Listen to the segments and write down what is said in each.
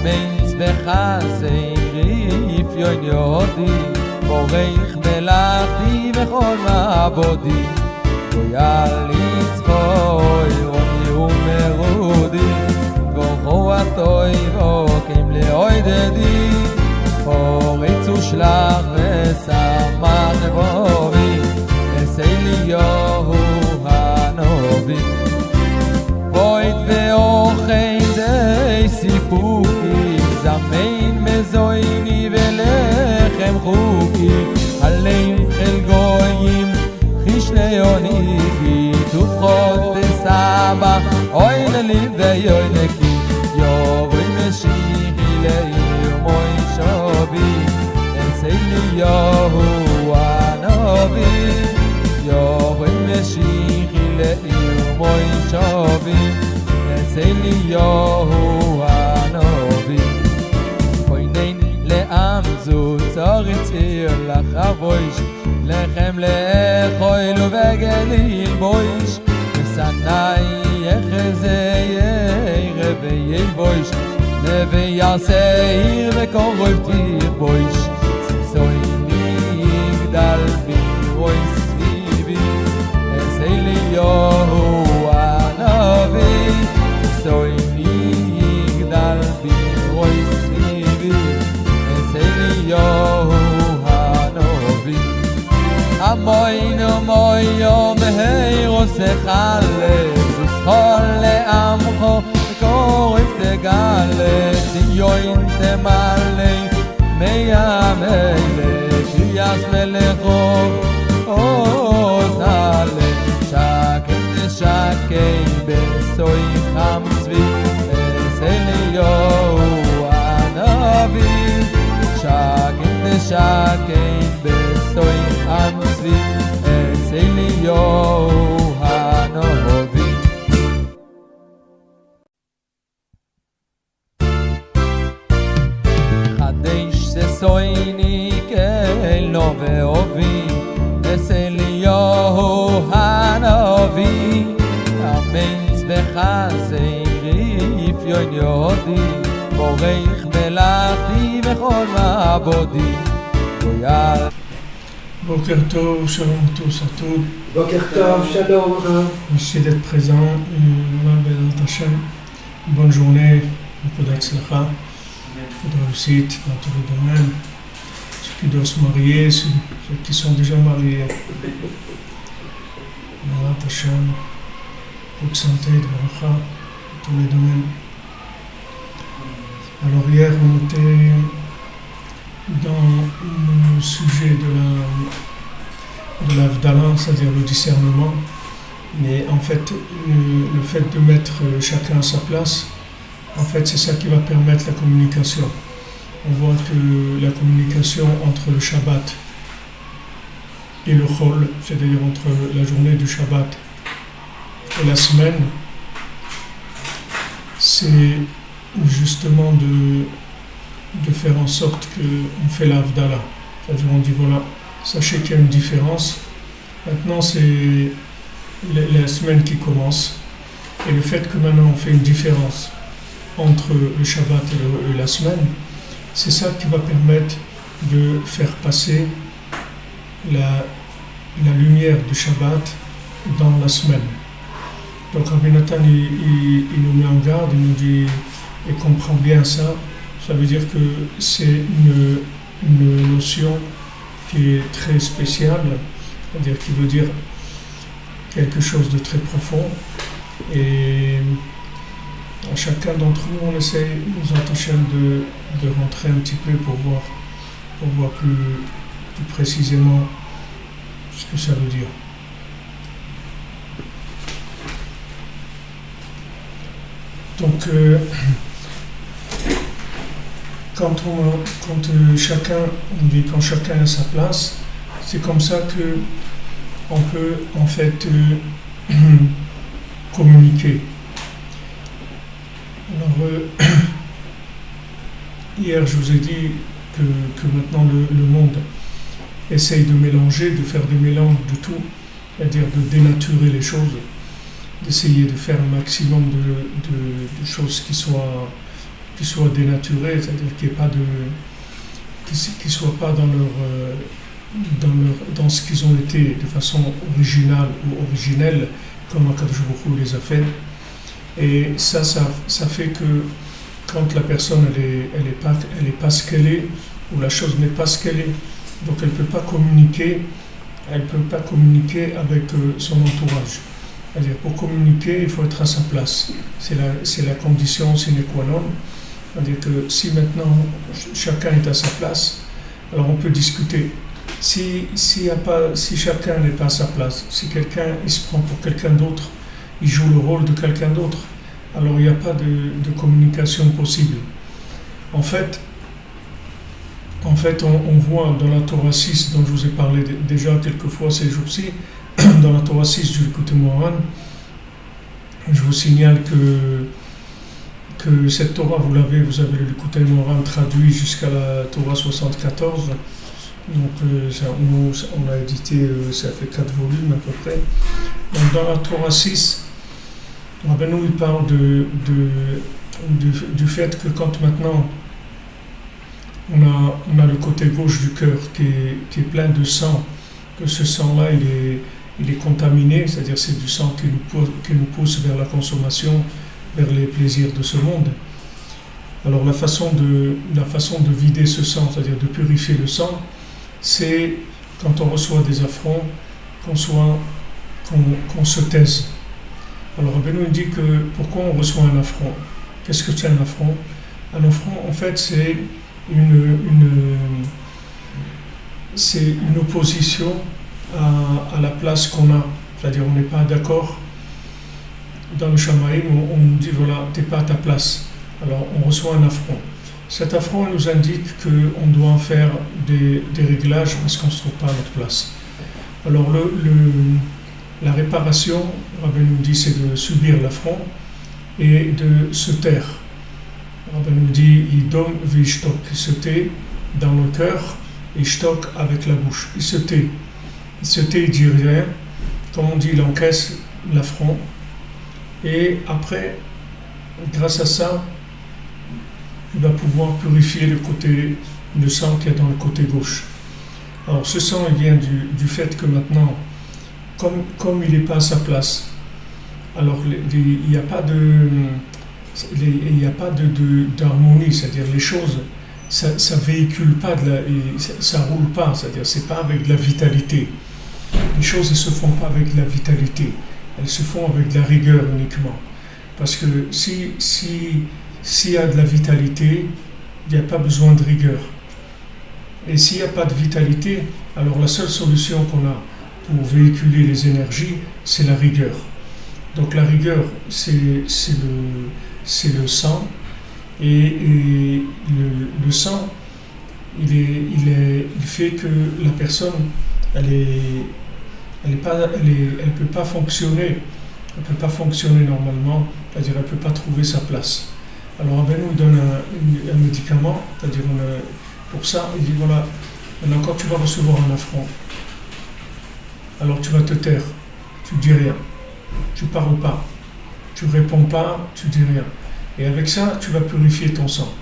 Amen וחסרי אפיון יהודי בורך מלאכתי בכל מעבודי גויל יצחוי רוני ומרודי וכוחתוי וקים לעודדי פורץ ושלח ושמח לבובי לסליהו הנובי בוית ואוכן די סיפוקי זמן מזויני ולחם חוקי עלים חל גויים חישני יוניבי תופחות בסבא אוי נליב ויוי נקי יוברי משיחי לעיר מוי שובי אליהו הנובי יוברי משיחי לעיר מוי שובי אליהו הנובי פוינן לעם זו צורת עיר לחבויש לחם לאכול ובגליל בויש וסנאי יחזי ירב וילבויש נבי יעשה עיר וקורב תיר בויש סיסויני יגדל בירוי סביבי אליהו הנובי סיסויני יגדל בירוי סביבי אליהו הנובי אmoinu moyo meheiro sechale Zuschol le'amcho korif tegale Ziyoin temalei meyamele Kriyas melechov ozale Shaken teshakei besoi cham tzvi Es Eliyahu hanavi Shaken teshakei besoi cham tzvi Es Eliyahu hanavi Chadesh sesoini kelo ve'ovi Es Eliyahu hanavi Amen וחסרי אפיון יהודי בורך מלאכתי בכל מעבודי גויל Boker Tov, shalom à tous, à toutes. Boker Tov, shalom. Merci d'être présent. Voilà, Bezrat Hashem. Bonne journée, beaucoup d'Atzlacha, beaucoup de réussite dans tous les domaines. Ceux qui doivent se marier, ceux qui sont déjà mariés. Bezrat Hashem. Beaucoup de santé, de bracha, dans tous les domaines. Alors hier, on était dans le sujet de l'Avdala, c'est-à-dire le discernement. Mais en fait, le fait de mettre chacun à sa place, en fait, c'est ça qui va permettre la communication. On voit que la communication entre le Shabbat et le Chol, c'est-à-dire entre la journée du Shabbat et la semaine, c'est justement de faire en sorte qu'on fait l'Avdala. C'est-à-dire on dit voilà, sachez qu'il y a une différence. Maintenant c'est la semaine qui commence. Et le fait que maintenant on fait une différence entre le Shabbat et la semaine, c'est ça qui va permettre de faire passer la lumière du Shabbat dans la semaine. Donc Rabbi Nathan il nous met en garde, il nous dit, et comprend bien ça, ça veut dire que c'est une notion qui est très spéciale, c'est-à-dire qui veut dire quelque chose de très profond. Et à chacun d'entre nous, on essaie, nous attachons de rentrer un petit peu pour voir plus précisément ce que ça veut dire. Donc, quand chacun a sa place, c'est comme ça que on peut en fait communiquer. Alors, hier je vous ai dit que maintenant le monde essaye de mélanger, de faire des mélanges de tout, c'est-à-dire de dénaturer les choses, d'essayer de faire un maximum de choses qui soient qui soient dénaturés, c'est-à-dire qu'il n'y ait pas de, qui soient pas dans ce qu'ils ont été de façon originale ou originelle, comme Akadosh Baruch Hu les a fait. Et ça fait que quand la personne elle est pas ce qu'elle est, ou la chose n'est pas ce qu'elle est, donc elle peut pas communiquer avec son entourage. C'est-à-dire pour communiquer, il faut être à sa place. C'est la condition sine qua non. C'est-à-dire que si maintenant chacun est à sa place, alors on peut discuter. Si chacun n'est pas à sa place, si quelqu'un il se prend pour quelqu'un d'autre, il joue le rôle de quelqu'un d'autre, alors il n'y a pas de communication possible. En fait, on voit dans la Torah 6, dont je vous ai parlé déjà quelques fois ces jours-ci, dans la Torah 6 du Likutei Moharan, je vous signale que cette Torah, vous avez le Likutei Moharan traduit jusqu'à la Torah 74. Donc on a édité, ça fait 4 volumes à peu près. Donc dans la Torah 6, Rabbeinu il parle du fait que quand maintenant on a le côté gauche du cœur qui est plein de sang, que ce sang-là il est contaminé, c'est-à-dire c'est du sang qui nous pousse vers la consommation, vers les plaisirs de ce monde. Alors la façon de vider ce sang, c'est-à-dire de purifier le sang, c'est quand on reçoit des affronts, qu'on se taise. Alors Rabbeinu dit que pourquoi on reçoit un affront? Qu'est-ce que c'est un affront? Un affront, en fait, c'est une opposition à la place qu'on a. C'est-à-dire on n'est pas d'accord. Dans le Shamaïm, on nous dit voilà, t'es pas à ta place. Alors on reçoit un affront. Cet affront nous indique qu'on doit en faire des réglages parce qu'on ne se trouve pas à notre place. Alors la réparation, Rabbeinu nous dit, c'est de subir l'affront et de se taire. Rabbeinu nous dit, Yidom v'ishtok, il se tait dans le cœur, et ishtok avec la bouche. Il se tait, il dit rien, comme on dit, il encaisse l'affront. Et après, grâce à ça, il va pouvoir purifier le sang qui est dans le côté gauche. Alors ce sang il vient du fait que maintenant, comme il n'est pas à sa place, alors il n'y a pas d'harmonie, c'est-à-dire les choses, ça véhicule pas, ça roule pas, c'est-à-dire c'est pas avec de la vitalité. Les choses ne se font pas avec de la vitalité, elles se font avec de la rigueur uniquement. Parce que s'il y a de la vitalité, il n'y a pas besoin de rigueur. Et s'il n'y a pas de vitalité, alors la seule solution qu'on a pour véhiculer les énergies, c'est la rigueur. Donc la rigueur, c'est le sang. Et le sang, il fait que la personne, elle peut pas fonctionner. Elle ne peut pas fonctionner normalement, c'est-à-dire elle ne peut pas trouver sa place. Alors Rabbeinu nous donne un médicament, c'est-à-dire pour ça, il dit voilà, maintenant quand tu vas recevoir un affront, alors tu vas te taire, tu dis rien, tu parles pas, tu réponds pas, tu dis rien. Et avec ça, tu vas purifier ton sang.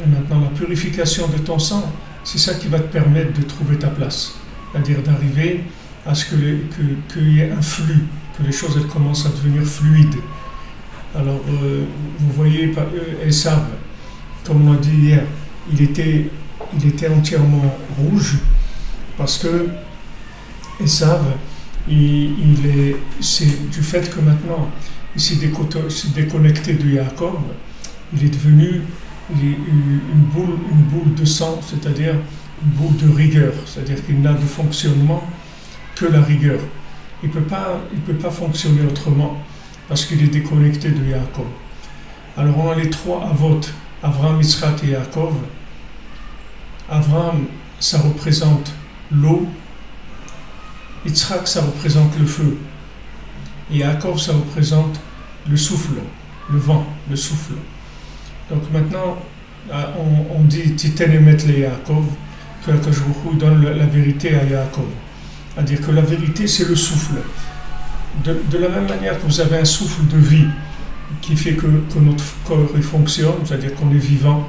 Et maintenant, la purification de ton sang, c'est ça qui va te permettre de trouver ta place, c'est-à-dire d'arriver à ce qu'il y ait un flux, que les choses elles commencent à devenir fluides. Alors, vous voyez, Esav, comme on l'a dit hier, il était entièrement rouge parce que Esav, c'est du fait que maintenant il s'est déconnecté de Yaakov, il est devenu une boule de sang, c'est-à-dire une boule de rigueur, c'est-à-dire qu'il n'a de fonctionnement que la rigueur. Il peut pas fonctionner autrement parce qu'il est déconnecté de Yaakov. Alors on a les trois Avot, Avraham, Yitzhak et Yaakov. Avraham, ça représente l'eau. Yitzhak, ça représente le feu. Et Yaakov, ça représente le souffle, le vent, le souffle. Donc maintenant, on dit Titen emet le Yaakov, que Akadosh Baruch Hu donne la vérité à Yaakov. C'est-à-dire que la vérité, c'est le souffle. De la même manière que vous avez un souffle de vie qui fait que notre corps il fonctionne, c'est-à-dire qu'on est vivant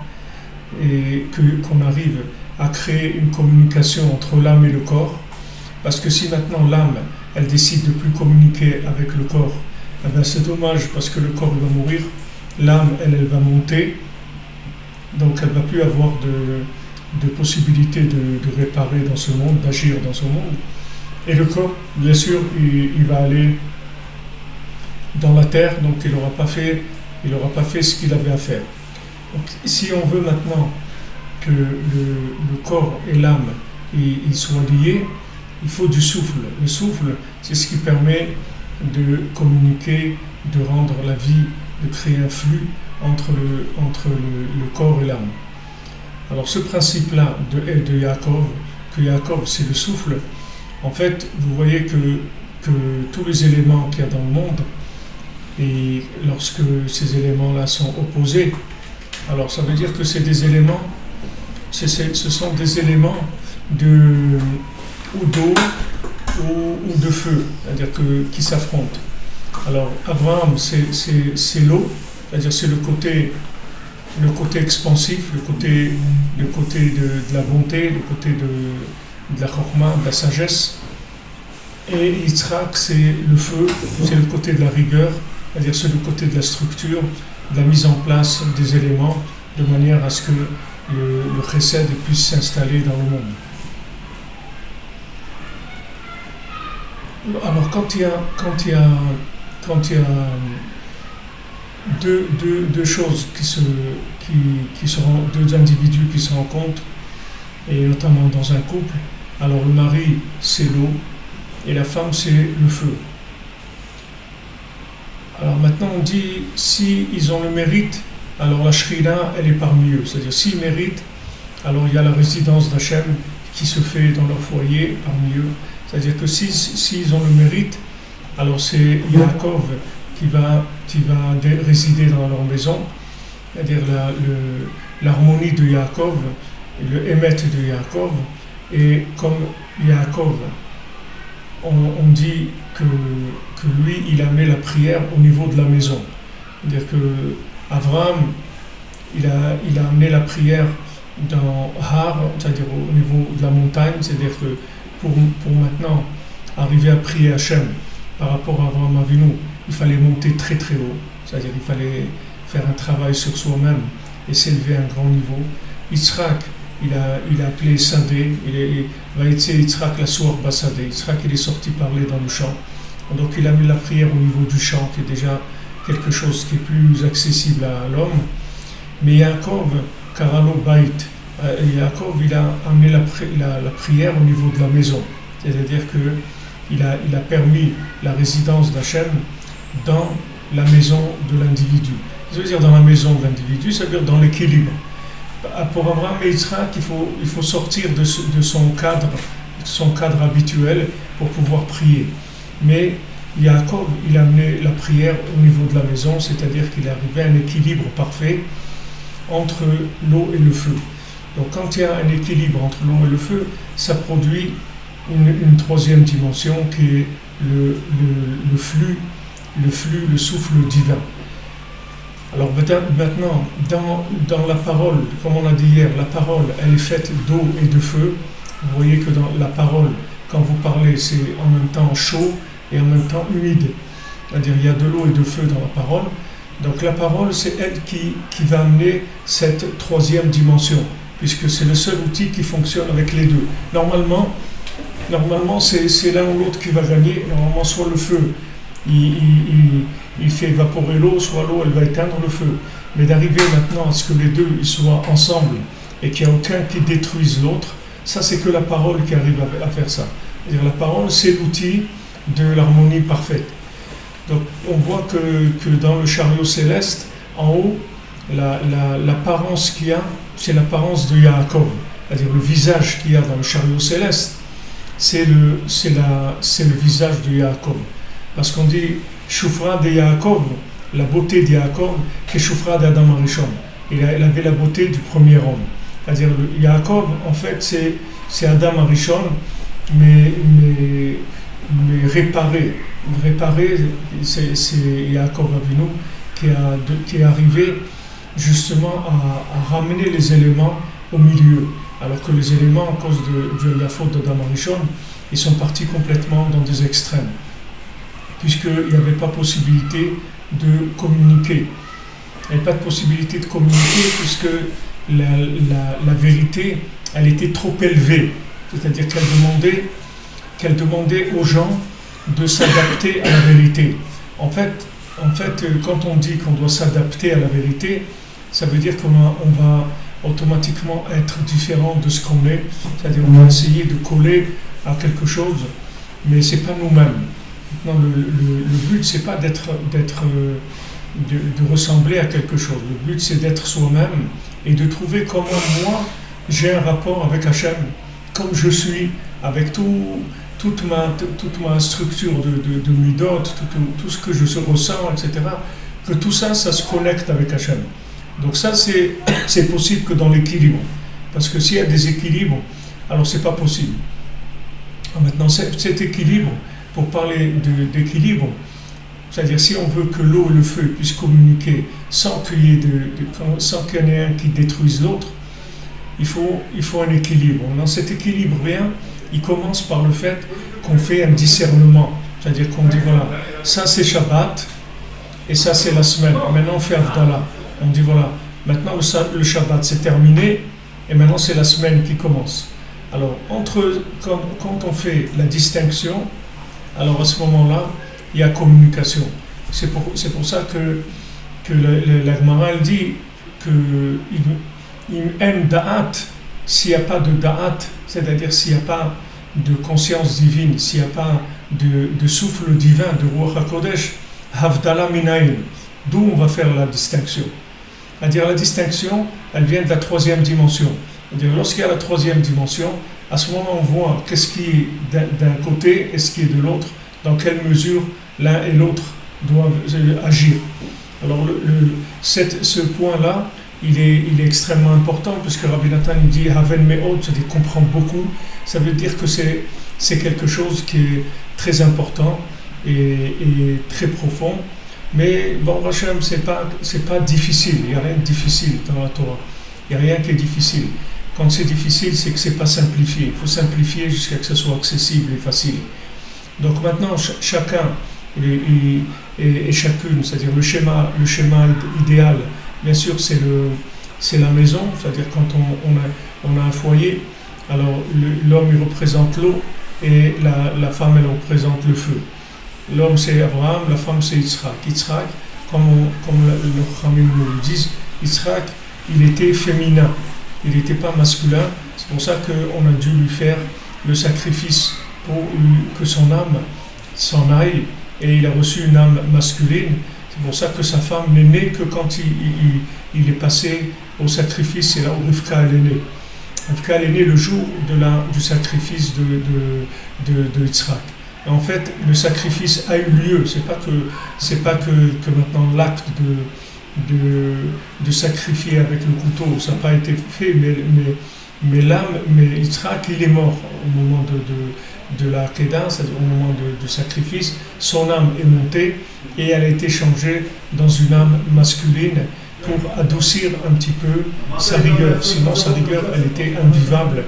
et qu'on arrive à créer une communication entre l'âme et le corps. Parce que si maintenant l'âme, elle décide de plus communiquer avec le corps, eh bien c'est dommage parce que le corps il va mourir, l'âme, elle va monter, donc elle ne va plus avoir de possibilité de réparer dans ce monde, d'agir dans ce monde. Et le corps, bien sûr, il va aller dans la terre, donc il n'aura pas fait ce qu'il avait à faire. Donc, si on veut maintenant que le corps et l'âme ils soient liés, il faut du souffle. Le souffle, c'est ce qui permet de communiquer, de rendre la vie, de créer un flux entre le corps et l'âme. Alors ce principe-là de Yaakov, que Yaakov c'est le souffle, en fait, vous voyez que tous les éléments qu'il y a dans le monde, et lorsque ces éléments-là sont opposés, alors ça veut dire que c'est des éléments, ce sont des éléments ou d'eau ou de feu, c'est-à-dire qui s'affrontent. Alors Abraham, c'est l'eau, c'est-à-dire c'est le côté expansif, le côté de la bonté, le côté de la chorma, de la sagesse. Et Yitzhak, c'est le feu, c'est le côté de la rigueur, c'est-à-dire c'est le côté de la structure, de la mise en place des éléments, de manière à ce que le chesed puisse s'installer dans le monde. Alors quand il y a deux choses deux individus qui se rencontrent, et notamment dans un couple, alors le mari c'est l'eau et la femme c'est le feu. Alors maintenant on dit si ils ont le mérite, alors la shrina elle est parmi eux, c'est-à-dire s'ils méritent, alors il y a la résidence d'Hachem qui se fait dans leur foyer parmi eux, c'est-à-dire que s'ils ont le mérite, alors c'est Yaakov qui va résider dans leur maison, c'est-à-dire l'harmonie de Yaakov, le émet de Yaakov, et comme Yaakov, on dit que lui, il a mis la prière au niveau de la maison. C'est-à-dire que Abraham, il a amené la prière dans Har, c'est-à-dire au niveau de la montagne, c'est-à-dire que pour maintenant arriver à prier Hachem par rapport à Abraham Avinu, il fallait monter très très haut, c'est-à-dire il fallait faire un travail sur soi-même et s'élever à un grand niveau. Yitzhak, il a appelé Sadé, Yitzhak la soir Basadé. Yitzhak il est sorti parler dans le champ. Donc il a mis la prière au niveau du chant, qui est déjà quelque chose qui est plus accessible à l'homme. Mais Yaakov, Karalo Bait, Yaakov il a amené la prière au niveau de la maison. C'est-à-dire qu'il a permis la résidence d'Hachem dans la maison de l'individu. Ça veut dire dans la maison de l'individu, ça veut dire dans l'équilibre. Pour Abraham et Yitzhak, il faut sortir de son cadre habituel pour pouvoir prier. Mais Yaakov, il a amené la prière au niveau de la maison, c'est-à-dire qu'il est arrivé à un équilibre parfait entre l'eau et le feu. Donc quand il y a un équilibre entre l'eau et le feu, ça produit une troisième dimension qui est le flux, le souffle divin. Alors maintenant, dans la parole, comme on a dit hier, la parole, elle est faite d'eau et de feu. Vous voyez que dans la parole, quand vous parlez, c'est en même temps chaud et en même temps humide. C'est-à-dire il y a de l'eau et de feu dans la parole. Donc la parole, c'est elle qui va amener cette troisième dimension, puisque c'est le seul outil qui fonctionne avec les deux. Normalement c'est l'un ou l'autre qui va gagner. Normalement, soit le feu, il fait évaporer l'eau, soit l'eau, elle va éteindre le feu. Mais d'arriver maintenant à ce que les deux ils soient ensemble et qu'il n'y a aucun qui détruise l'autre, ça c'est que la parole qui arrive à faire ça. C'est-à-dire la parole, c'est l'outil de l'harmonie parfaite. Donc on voit que dans le chariot céleste, en haut, l'apparence qu'il y a, c'est l'apparence de Yaakov. C'est-à-dire le visage qu'il y a dans le chariot céleste, c'est le visage de Yaakov. Parce qu'on dit Shufra de Yaakov, la beauté de Yaakov, que Shufra d'Adam Arishon. Il avait la beauté du premier homme. C'est-à-dire Yaakov, en fait, c'est Adam Arishon, mais réparé. Réparé, c'est Yaakov Avinu qui est arrivé justement à ramener les éléments au milieu. Alors que les éléments, à cause de la faute d'Adam Arishon, ils sont partis complètement dans des extrêmes. Puisqu'il n'y avait pas possibilité de communiquer. Il n'y avait pas de possibilité de communiquer puisque la vérité, elle était trop élevée. C'est-à-dire qu'elle demandait aux gens de s'adapter à la vérité. En fait, quand on dit qu'on doit s'adapter à la vérité, ça veut dire qu'on va automatiquement être différent de ce qu'on est. C'est-à-dire qu'on va essayer de coller à quelque chose, mais ce n'est pas nous-mêmes. Maintenant, le but, c'est pas de ressembler à quelque chose. Le but, c'est d'être soi-même et de trouver comment moi, j'ai un rapport avec Hachem, comme je suis, avec toute ma structure de midot, tout ce que je ressens, etc. Que tout ça, ça se connecte avec Hachem. Donc ça, c'est possible que dans l'équilibre. Parce que s'il y a des équilibres, alors c'est pas possible. Maintenant, cet équilibre, pour parler d'équilibre, c'est-à-dire si on veut que l'eau et le feu puissent communiquer sans qu'il y ait un qui détruise l'autre, il faut un équilibre. Dans cet équilibre, il commence par le fait qu'on fait un discernement. C'est-à-dire qu'on dit, voilà, ça c'est Shabbat et ça c'est la semaine. Maintenant on fait Havdalah. On dit, voilà, maintenant le Shabbat c'est terminé et maintenant c'est la semaine qui commence. Alors, quand on fait la distinction, alors à ce moment-là, il y a communication. C'est pour ça que la Gemara dit que s'il n'y a pas de da'at, c'est-à-dire s'il n'y a pas de conscience divine, s'il n'y a pas de souffle divin, de Ruach HaKodesh, Havdalah Minayin, d'où on va faire la distinction. C'est-à-dire la distinction, elle vient de la troisième dimension. C'est-à-dire lorsqu'il y a la troisième dimension, à ce moment on voit qu'est-ce qui est d'un côté et ce qui est de l'autre, dans quelle mesure l'un et l'autre doivent agir. Alors ce point-là, il est extrêmement important puisque Rabbi Nathan dit Haven Me'od, c'est-à-dire comprend beaucoup. Ça veut dire que c'est quelque chose qui est très important et très profond. Mais bon, Hachem, c'est pas difficile. Il n'y a rien de difficile dans la Torah. Il n'y a rien qui est difficile. Quand c'est difficile, c'est que c'est pas simplifié. Il faut simplifier jusqu'à ce que ce soit accessible et facile. Donc maintenant, chacun et chacune, c'est-à-dire le schéma idéal, bien sûr, c'est la maison, c'est-à-dire quand on a un foyer, alors l'homme il représente l'eau et la femme elle représente le feu. L'homme c'est Abraham, la femme c'est Yitzhak. Yitzhak, comme le Khamim nous le disent, Yitzhak il était féminin, il n'était pas masculin. C'est pour ça qu'on a dû lui faire le sacrifice pour que son âme s'en aille, et il a reçu une âme masculine. C'est pour ça que sa femme n'est née que quand il est passé au sacrifice, c'est là où Rivka est née. Rivka est née le jour du sacrifice de Yitzhak. Et en fait, le sacrifice a eu lieu. C'est pas que maintenant l'acte de sacrifier avec le couteau, ça n'a pas été fait, mais Yitzhak, il est mort au moment de la Kedah, c'est-à-dire au moment du sacrifice. Son âme est montée et elle a été changée dans une âme masculine pour adoucir un petit peu sa rigueur. Sinon, sa rigueur, elle était invivable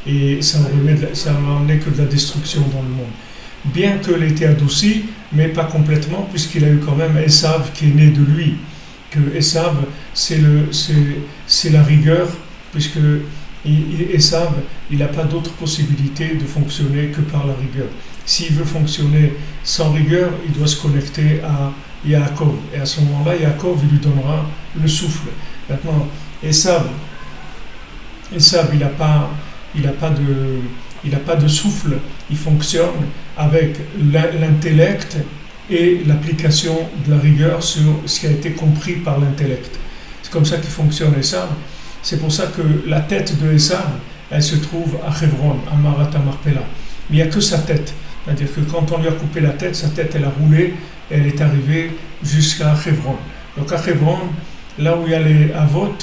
et ça n'a amené que de la destruction dans le monde. Bien qu'elle ait été adoucie, mais pas complètement, puisqu'il a eu quand même Esav qui est né de lui. Que Esav, c'est la rigueur, puisque Esav, il n'a pas d'autre possibilité de fonctionner que par la rigueur. S'il veut fonctionner sans rigueur, il doit se connecter à Yaakov. Et à ce moment-là, Yaakov, il lui donnera le souffle. Maintenant, Esav, il n'a pas de souffle. Il fonctionne avec l'intellect et l'application de la rigueur sur ce qui a été compris par l'intellect. C'est comme ça qu'il fonctionne Esav. C'est pour ça que la tête de Esav, elle se trouve à Hebron, à Marat Marpella. Mais il n'y a que sa tête. C'est-à-dire que quand on lui a coupé la tête, sa tête elle a roulé et elle est arrivée jusqu'à Hebron. Donc à Hebron, là où il y a les Avot,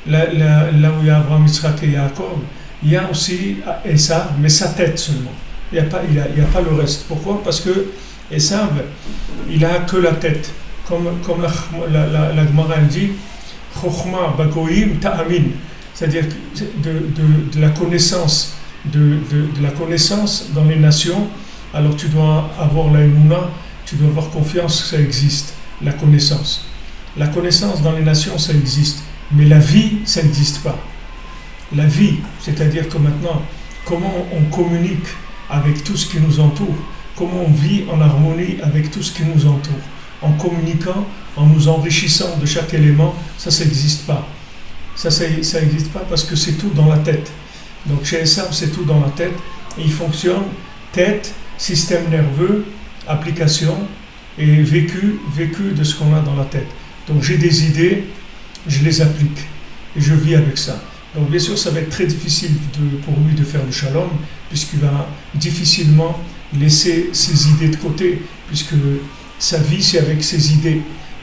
là où il y a Abraham, Yitzhak et Yaakov, il y a aussi Esav, mais sa tête seulement. Il n'y a pas le reste. Pourquoi ? Parce que Esav, il n'a que la tête. comme la Gemara dit, Chokhma bagoyim ta'amin, c'est-à-dire de la connaissance, de la connaissance dans les nations. Alors tu dois avoir la émouna, tu dois avoir confiance que ça existe, la connaissance. La connaissance dans les nations, ça existe, mais la vie, ça n'existe pas. La vie, c'est-à-dire que maintenant, comment on communique avec tout ce qui nous entoure, comment on vit en harmonie avec tout ce qui nous entoure, en communiquant, en nous enrichissant de chaque élément, ça n'existe pas. Ça n'existe pas parce que c'est tout dans la tête. Donc chez Esav, c'est tout dans la tête, et il fonctionne tête, système nerveux, application et vécu de ce qu'on a dans la tête. Donc j'ai des idées, je les applique et je vis avec ça. Donc bien sûr ça va être très difficile pour lui de faire le shalom, puisqu'il va difficilement laisser ses idées de côté, puisque sa vie c'est avec ses idées.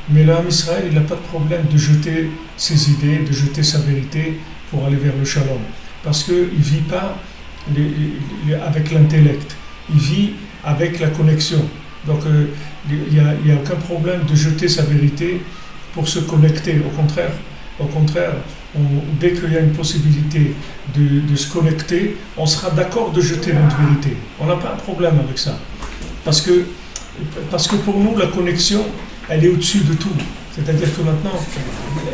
Mais l'homme Israël, il n'a pas de problème de jeter ses idées, de jeter sa vérité pour aller vers le shalom, parce qu'il ne vit pas avec l'intellect, il vit avec la connexion. Donc il n'y a aucun problème de jeter sa vérité pour se connecter. Au contraire, dès qu'il y a une possibilité de se connecter, on sera d'accord de jeter notre vérité. On n'a pas un problème avec ça. Parce que pour nous, la connexion, elle est au-dessus de tout. C'est-à-dire que maintenant,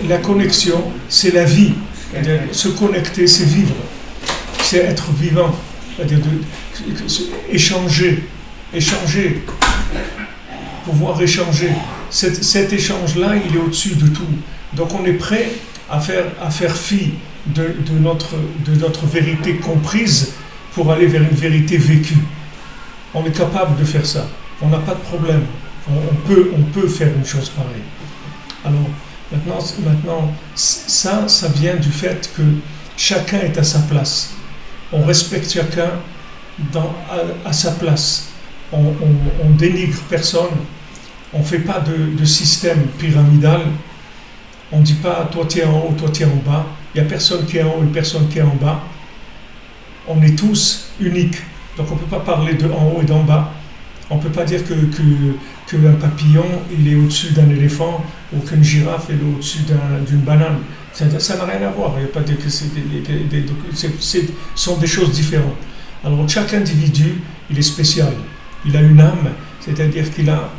la connexion, c'est la vie. C'est-à-dire, se connecter, c'est vivre. C'est être vivant. C'est-à-dire échanger, pouvoir échanger. Cet échange-là, il est au-dessus de tout. Donc on est prêt à faire fi de notre vérité comprise pour aller vers une vérité vécue. On est capable de faire ça. On n'a pas de problème. On peut faire une chose pareille. Alors maintenant ça vient du fait que chacun est à sa place. On respecte chacun à sa place. On dénigre personne. On ne fait pas de système pyramidal. On ne dit pas toi tu es en haut, toi tu es en bas. Il n'y a personne qui est en haut et personne qui est en bas. On est tous uniques. Donc on ne peut pas parler de en haut et d'en bas. On ne peut pas dire qu'un papillon il est au-dessus d'un éléphant ou qu'une girafe est au-dessus d'une banane. Ça n'a rien à voir. Il n'y a pas de que ce sont des choses différentes. Alors chaque individu, il est spécial. Il a une âme, c'est-à-dire qu'il a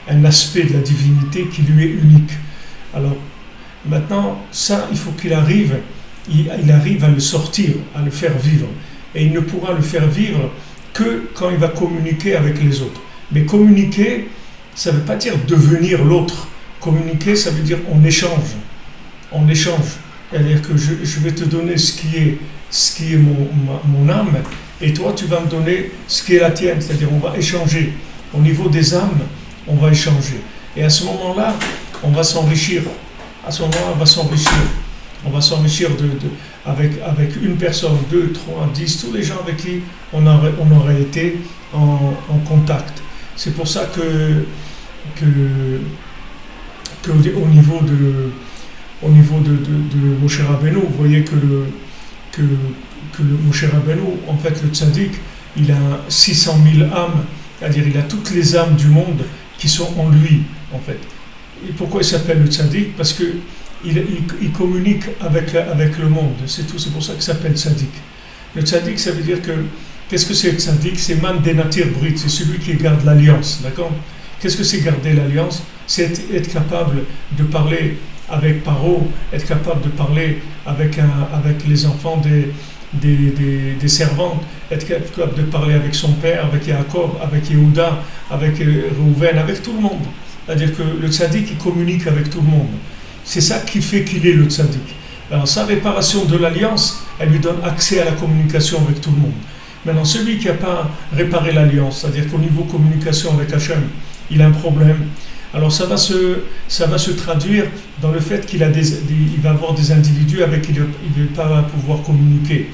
un aspect de la divinité qui lui est unique. Alors maintenant, ça, il faut qu'il arrive, il arrive à le sortir, à le faire vivre. Et il ne pourra le faire vivre que quand il va communiquer avec les autres. Mais communiquer, ça ne veut pas dire devenir l'autre. Communiquer, ça veut dire on échange. On échange. C'est-à-dire que je vais te donner ce qui est mon âme, et toi, tu vas me donner ce qui est la tienne. C'est-à-dire on va échanger. Au niveau des âmes, on va échanger. Et à ce moment-là, on va s'enrichir. À ce moment-là, on va s'enrichir. On va s'enrichir avec une personne, 2, 3, 10, tous les gens avec qui on aurait été en contact. C'est pour ça que au niveau de Moshe Rabbeinu, vous voyez que le Moshe Rabbeinu, en fait, le tzaddik, il a 600 000 âmes, c'est-à-dire il a toutes les âmes du monde qui sont en lui, en fait. Et pourquoi il s'appelle le tzaddik? Parce que il communique avec le monde, c'est tout, c'est pour ça qu'il s'appelle tzaddik. Le tzaddik, ça veut dire que, qu'est-ce que c'est le tzaddik? C'est man denatir brit, c'est celui qui garde l'alliance, d'accord? Qu'est-ce que c'est garder l'alliance? C'est être capable de parler avec Paro, être capable de parler avec les enfants des servantes, être capable de parler avec son père, avec Yaakov, avec Yehuda, avec Reuven, avec tout le monde. C'est-à-dire que le tzaddik, il communique avec tout le monde. C'est ça qui fait qu'il est le tzaddik. Alors sa réparation de l'alliance, elle lui donne accès à la communication avec tout le monde. Maintenant, celui qui n'a pas réparé l'alliance, c'est-à-dire qu'au niveau communication avec Hachem, il a un problème. Alors ça va se traduire dans le fait qu'il va avoir des individus avec qui il ne va pas pouvoir communiquer.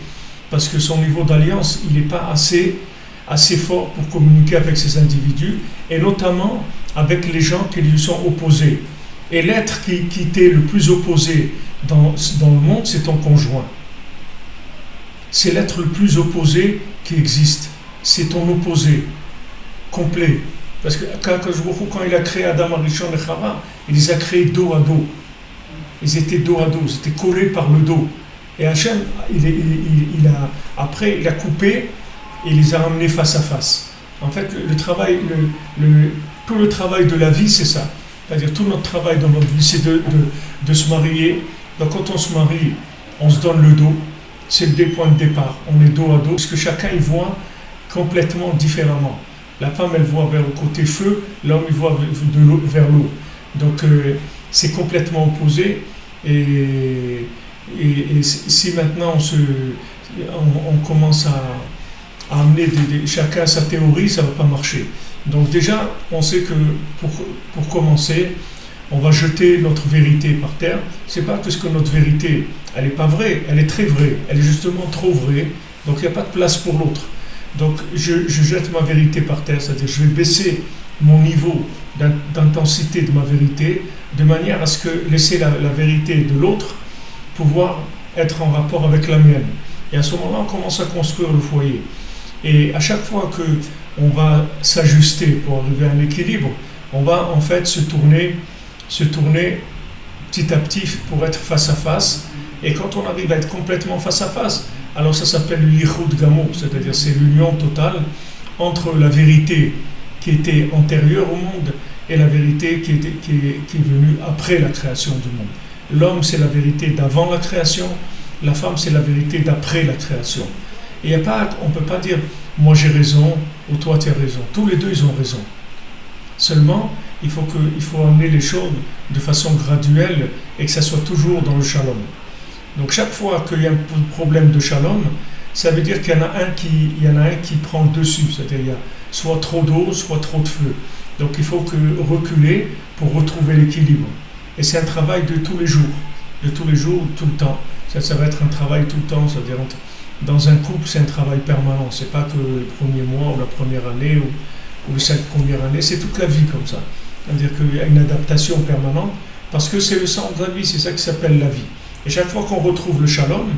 Parce que son niveau d'alliance, il n'est pas assez fort pour communiquer avec ces individus, et notamment avec les gens qui lui sont opposés. Et l'être qui t'est le plus opposé dans le monde, c'est ton conjoint. C'est l'être le plus opposé qui existe. C'est ton opposé complet. Parce que quand il a créé Adam Arishon et Chava, il les a créés dos à dos. Ils étaient dos à dos, ils étaient collés par le dos. Et Hachem, après, il a coupé et il les a ramenés face à face. En fait, tout le travail de la vie, c'est ça. C'est-à-dire, tout notre travail dans notre vie, c'est de se marier. Donc, quand on se marie, on se donne le dos. C'est le point de départ. On est dos à dos. Parce que chacun, il voit complètement différemment. La femme, elle voit vers le côté feu. L'homme, il voit vers l'eau. Donc, c'est complètement opposé. Et si maintenant on commence à amener chacun sa théorie, ça ne va pas marcher. Donc déjà, on sait que pour commencer, on va jeter notre vérité par terre. C'est pas parce que notre vérité, elle n'est pas vraie, elle est très vraie, elle est justement trop vraie, donc il n'y a pas de place pour l'autre. Donc je jette ma vérité par terre, c'est-à-dire je vais baisser mon niveau d'intensité de ma vérité, de manière à ce que laisser la vérité de l'autre pouvoir être en rapport avec la mienne. Et à ce moment-là, on commence à construire le foyer. Et à chaque fois qu'on va s'ajuster pour arriver à un équilibre, on va en fait se tourner petit à petit pour être face à face. Et quand on arrive à être complètement face à face, alors ça s'appelle le Yichud Gamur, c'est-à-dire c'est l'union totale entre la vérité qui était antérieure au monde et la vérité qui est venue après la création du monde. L'homme, c'est la vérité d'avant la création, la femme, c'est la vérité d'après la création. Et on ne peut pas dire « moi j'ai raison » ou « toi tu as raison ». Tous les deux, ils ont raison. Seulement, il faut amener les choses de façon graduelle et que ça soit toujours dans le shalom. Donc chaque fois qu'il y a un problème de shalom, ça veut dire qu'il y en a un qui prend le dessus, c'est-à-dire il y a soit trop d'eau, soit trop de feu. Donc il faut reculer pour retrouver l'équilibre. Et c'est un travail de tous les jours, tout le temps. Ça va être un travail tout le temps, c'est-à-dire dans un couple, c'est un travail permanent. C'est pas que le premier mois ou la première année ou les 5 premières années, c'est toute la vie comme ça. C'est-à-dire qu'il y a une adaptation permanente parce que c'est le centre de la vie, c'est ça qui s'appelle la vie. Et chaque fois qu'on retrouve le shalom,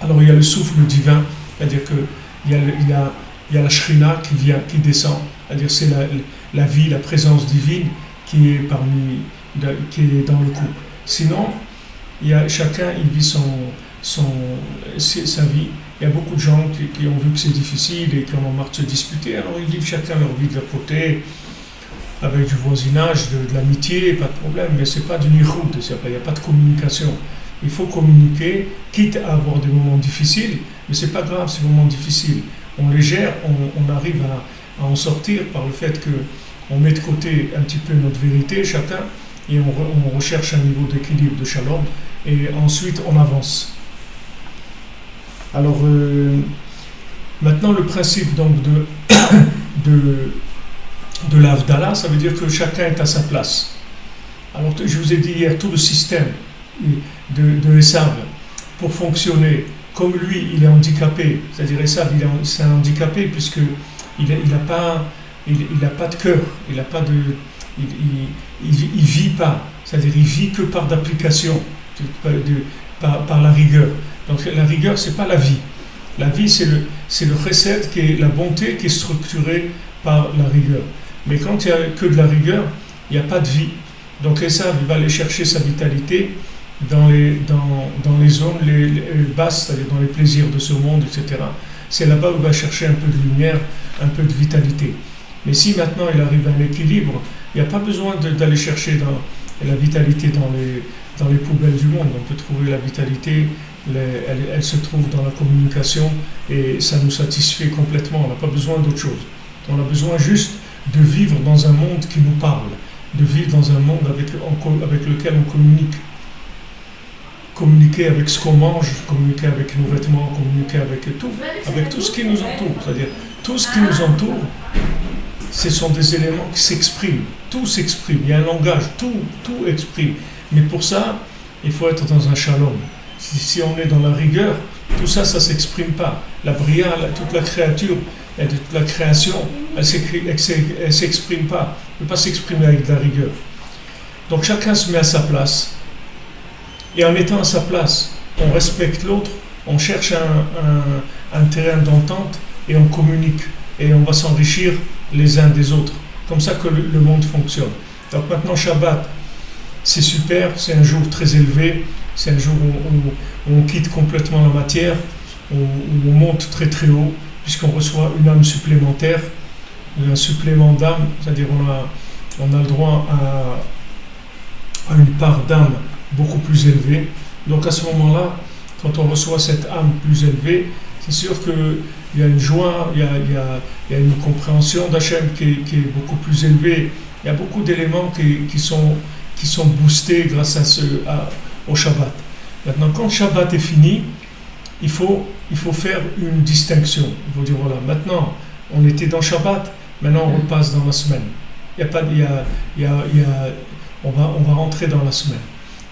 alors il y a le souffle divin, c'est-à-dire qu'il y a la shrina qui descend, c'est-à-dire c'est la vie, la présence divine qui est dans le couple. Sinon, chacun il vit sa vie. Il y a beaucoup de gens qui ont vu que c'est difficile et qui en ont marre de se disputer, alors ils vivent chacun leur vie de leur côté, avec du voisinage, de l'amitié, pas de problème, mais c'est pas du nichoud, il n'y a pas de communication. Il faut communiquer, quitte à avoir des moments difficiles, mais c'est pas grave ces moments difficiles. On les gère, on arrive à en sortir par le fait qu'on met de côté un petit peu notre vérité, chacun, et on recherche un niveau d'équilibre, de shalom, et ensuite on avance. Alors, maintenant le principe donc de l'Havdalah, ça veut dire que chacun est à sa place. Alors, je vous ai dit hier, tout le système de Esav, pour fonctionner, comme lui, il est handicapé, c'est-à-dire Esav, c'est un handicapé puisqu'il n'a pas de cœur, il vit pas, c'est-à-dire il vit que par d'application, par la rigueur. Donc la rigueur, c'est pas la vie. La vie, c'est le chesed, qui est la bonté qui est structurée par la rigueur. Mais quand il n'y a que de la rigueur, il n'y a pas de vie. Donc Esav, il va aller chercher sa vitalité dans les zones les basses, c'est-à-dire dans les plaisirs de ce monde, etc. C'est là-bas où il va chercher un peu de lumière, un peu de vitalité. Mais si maintenant il arrive à un équilibre, il n'y a pas besoin d'aller chercher la vitalité dans les poubelles du monde. On peut trouver la vitalité, elle se trouve dans la communication et ça nous satisfait complètement. On n'a pas besoin d'autre chose. On a besoin juste de vivre dans un monde qui nous parle, de vivre dans un monde avec lequel on communique. Communiquer avec ce qu'on mange, communiquer avec nos vêtements, communiquer avec tout ce qui nous entoure. C'est-à-dire, tout ce qui nous entoure, ce sont des éléments qui s'expriment. Tout s'exprime, il y a un langage, tout exprime. Mais pour ça, il faut être dans un shalom. Si on est dans la rigueur, tout ça, ça ne s'exprime pas. La bria, toute la créature, toute la création, elle ne s'exprime pas. Elle ne peut pas s'exprimer avec de la rigueur. Donc chacun se met à sa place. Et en étant à sa place, on respecte l'autre, on cherche un terrain d'entente et on communique. Et on va s'enrichir les uns des autres. Comme ça que le monde fonctionne. Donc maintenant, Shabbat, c'est super, c'est un jour très élevé, c'est un jour où on quitte complètement la matière, où on monte très très haut, puisqu'on reçoit une âme supplémentaire, un supplément d'âme, c'est-à-dire on a le droit à une part d'âme beaucoup plus élevée. Donc à ce moment-là, quand on reçoit cette âme plus élevée, c'est sûr qu'il y a une joie, il y a une compréhension d'Hachem qui est beaucoup plus élevée. Il y a beaucoup d'éléments qui sont boostés grâce au Shabbat. Maintenant, quand le Shabbat est fini, il faut faire une distinction. Il faut dire, voilà, maintenant, on était dans Shabbat, maintenant on repasse dans la semaine. On va rentrer dans la semaine.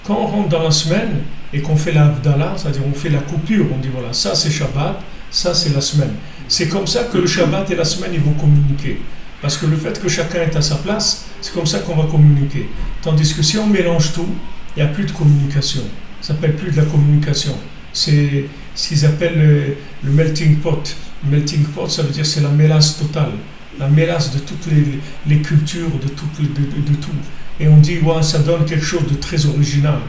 Quand on rentre dans la semaine et qu'on fait la Havdalah, c'est-à-dire on fait la coupure, on dit, voilà, ça c'est Shabbat, ça c'est la semaine. C'est comme ça que le Shabbat et la semaine, ils vont communiquer. Parce que le fait que chacun est à sa place, c'est comme ça qu'on va communiquer. Tandis que si on mélange tout, il n'y a plus de communication. Ça s'appelle plus de la communication. C'est ce qu'ils appellent le melting pot. Le melting pot, ça veut dire c'est la mélasse totale. La mélasse de toutes les cultures, de tout. Et on dit, ouais, ça donne quelque chose de très original.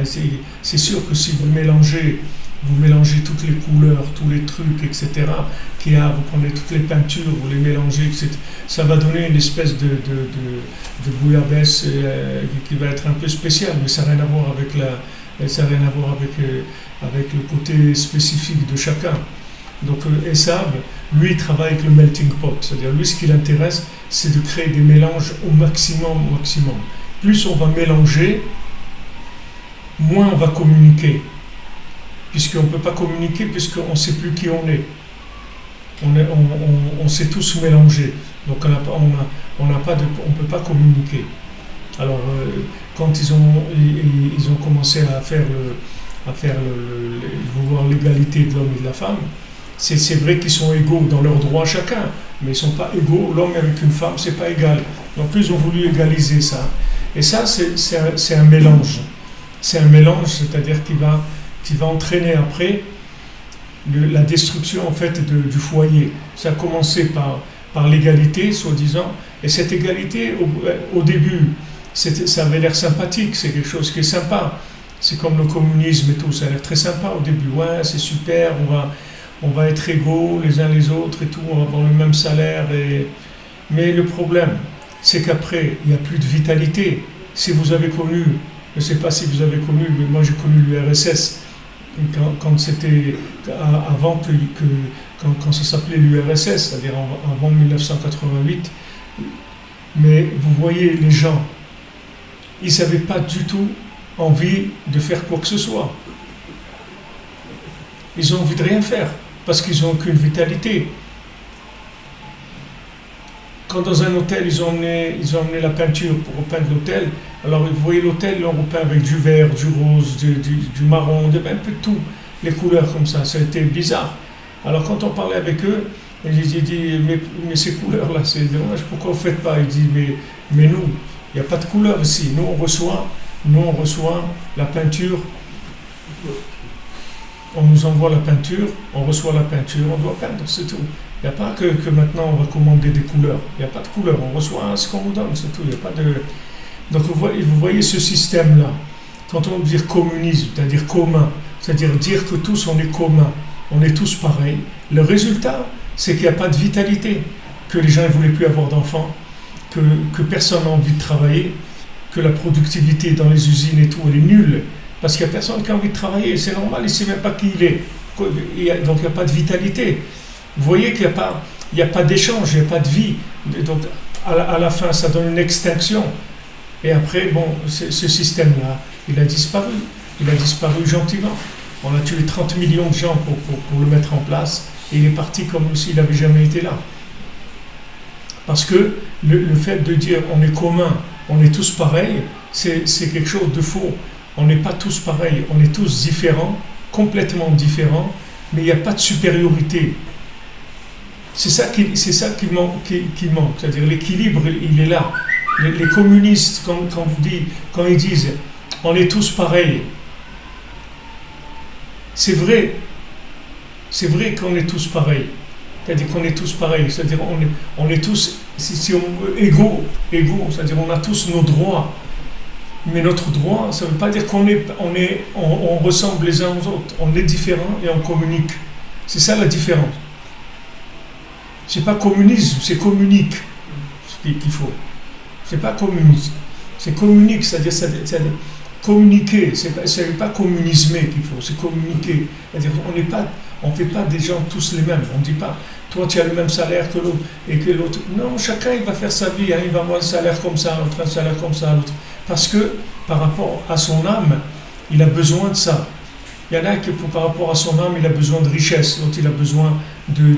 C'est sûr que si vous mélangez toutes les couleurs, tous les trucs, etc., vous prenez toutes les peintures, vous les mélangez, etc., ça va donner une espèce de bouillabaisse qui va être un peu spéciale, mais ça n'a rien à voir avec le côté spécifique de chacun. Donc Esav, lui, il travaille avec le melting pot, c'est-à-dire lui, ce qui l'intéresse, c'est de créer des mélanges au maximum. Plus on va mélanger, moins on va communiquer. Puisqu'on ne peut pas communiquer, puisqu'on ne sait plus qui on est. On s'est tous mélangés. Donc on ne peut pas communiquer. Alors quand ils ont commencé à faire voir l'égalité de l'homme et de la femme, c'est vrai qu'ils sont égaux dans leurs droits chacun, mais ils ne sont pas égaux. L'homme avec une femme, c'est pas égal. Donc ils ont voulu égaliser ça. Et ça, c'est un mélange. C'est un mélange, c'est-à-dire qui va entraîner après la destruction en fait du foyer. Ça a commencé par l'égalité, soi-disant, et cette égalité, au début, ça avait l'air sympathique, c'est quelque chose qui est sympa. C'est comme le communisme et tout, ça a l'air très sympa au début. Ouais, c'est super, on va être égaux les uns les autres et tout, on va avoir le même salaire. Mais le problème, c'est qu'après, il n'y a plus de vitalité. Si vous avez connu, je ne sais pas si vous avez connu, mais moi j'ai connu l'URSS, quand c'était avant quand ça s'appelait l'URSS, c'est-à-dire avant 1988. Mais vous voyez, les gens, ils n'avaient pas du tout envie de faire quoi que ce soit. Ils ont envie de rien faire, parce qu'ils n'ont aucune vitalité. Quand dans un hôtel, ils ont emmené la peinture pour repeindre l'hôtel, alors vous voyez l'hôtel, ils l'ont repeint avec du vert, du rose, du marron, un peu de tout, les couleurs comme ça a été bizarre. Alors quand on parlait avec eux, ils disaient, mais ces couleurs-là, c'est dommage, pourquoi vous ne faites pas? Ils disent, mais nous, il n'y a pas de couleur ici, nous on reçoit la peinture, on nous envoie la peinture, on reçoit la peinture, on doit peindre, c'est tout. Il n'y a pas que maintenant on va commander des couleurs. Il n'y a pas de couleurs, on reçoit ce qu'on nous donne, c'est tout. Il n'y a pas de... Donc vous voyez ce système-là. Quand on veut dire communisme, c'est-à-dire commun, c'est-à-dire dire que tous on est commun, on est tous pareils, le résultat, c'est qu'il n'y a pas de vitalité, que les gens ne voulaient plus avoir d'enfants, que personne n'a envie de travailler, que la productivité dans les usines et tout, elle est nulle, parce qu'il n'y a personne qui a envie de travailler, c'est normal, il ne sait même pas qui il est. Donc il n'y a pas de vitalité. Vous voyez qu'il n'y a pas d'échange, il n'y a pas de vie. Donc à la fin, ça donne une extinction. Et après, bon, ce système-là, il a disparu. Il a disparu gentiment. On a tué 30 millions de gens pour le mettre en place. Et il est parti comme s'il n'avait jamais été là. Parce que le fait de dire on est commun, on est tous pareils, c'est quelque chose de faux. On n'est pas tous pareils, on est tous différents, complètement différents, mais il n'y a pas de supériorité. C'est ça qui manque. C'est-à-dire l'équilibre, il est là. Les communistes, quand ils disent on est tous pareils, c'est vrai qu'on est tous pareils. C'est-à-dire qu'on est tous pareils, c'est-à-dire on est tous, si on veut, égaux, c'est-à-dire on a tous nos droits. Mais notre droit, ça ne veut pas dire on ressemble les uns aux autres. On est différents et on communique. C'est ça la différence. C'est pas communisme, c'est communique qu'il faut. C'est pas communisme, c'est communique, c'est-à-dire communiquer. C'est pas communismer qu'il faut, c'est communiquer. C'est-à-dire on fait pas des gens tous les mêmes. On dit pas toi tu as le même salaire que l'autre et que l'autre. Non, chacun il va faire sa vie. Il va avoir un salaire comme ça, l'autre un salaire comme ça, l'autre. Parce que par rapport à son âme, il a besoin de ça. Il y en a qui, par rapport à son âme, il a besoin de richesse, l'autre il a besoin de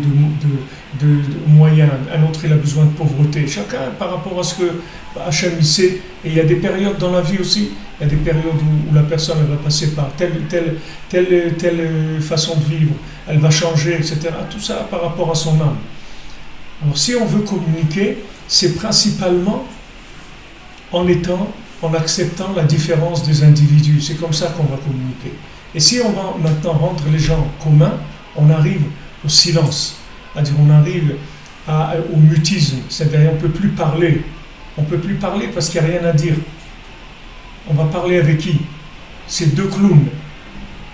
moyens, un autre il a besoin de pauvreté. Chacun par rapport à ce que Hachem sait. Et il y a des périodes dans la vie aussi, il y a des périodes où la personne elle va passer par telle façon de vivre, elle va changer, etc. Tout ça par rapport à son âme. Alors si on veut communiquer, c'est principalement en acceptant la différence des individus. C'est comme ça qu'on va communiquer. Et si on va maintenant rendre les gens communs, on arrive au silence. C'est-à-dire on arrive au mutisme. C'est-à-dire on ne peut plus parler. On ne peut plus parler parce qu'il n'y a rien à dire. On va parler avec qui? C'est deux clowns.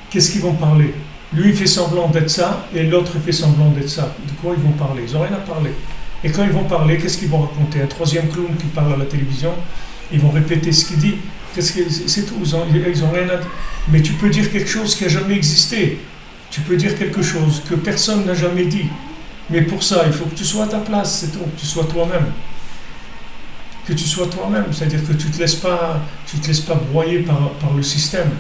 Qu'est-ce qu'ils vont parler? Lui il fait semblant d'être ça et l'autre il fait semblant d'être ça. De quoi ils vont parler? Ils n'ont rien à parler. Et quand ils vont parler, qu'est-ce qu'ils vont raconter? Un troisième clown qui parle à la télévision, ils vont répéter ce qu'il dit. C'est tout, ils ont rien à dire. Mais tu peux dire quelque chose qui n'a jamais existé. Tu peux dire quelque chose que personne n'a jamais dit. Mais pour ça, il faut que tu sois à ta place, c'est tout, que tu sois toi-même. Que tu sois toi-même, c'est-à-dire que tu te laisses pas broyer par le système.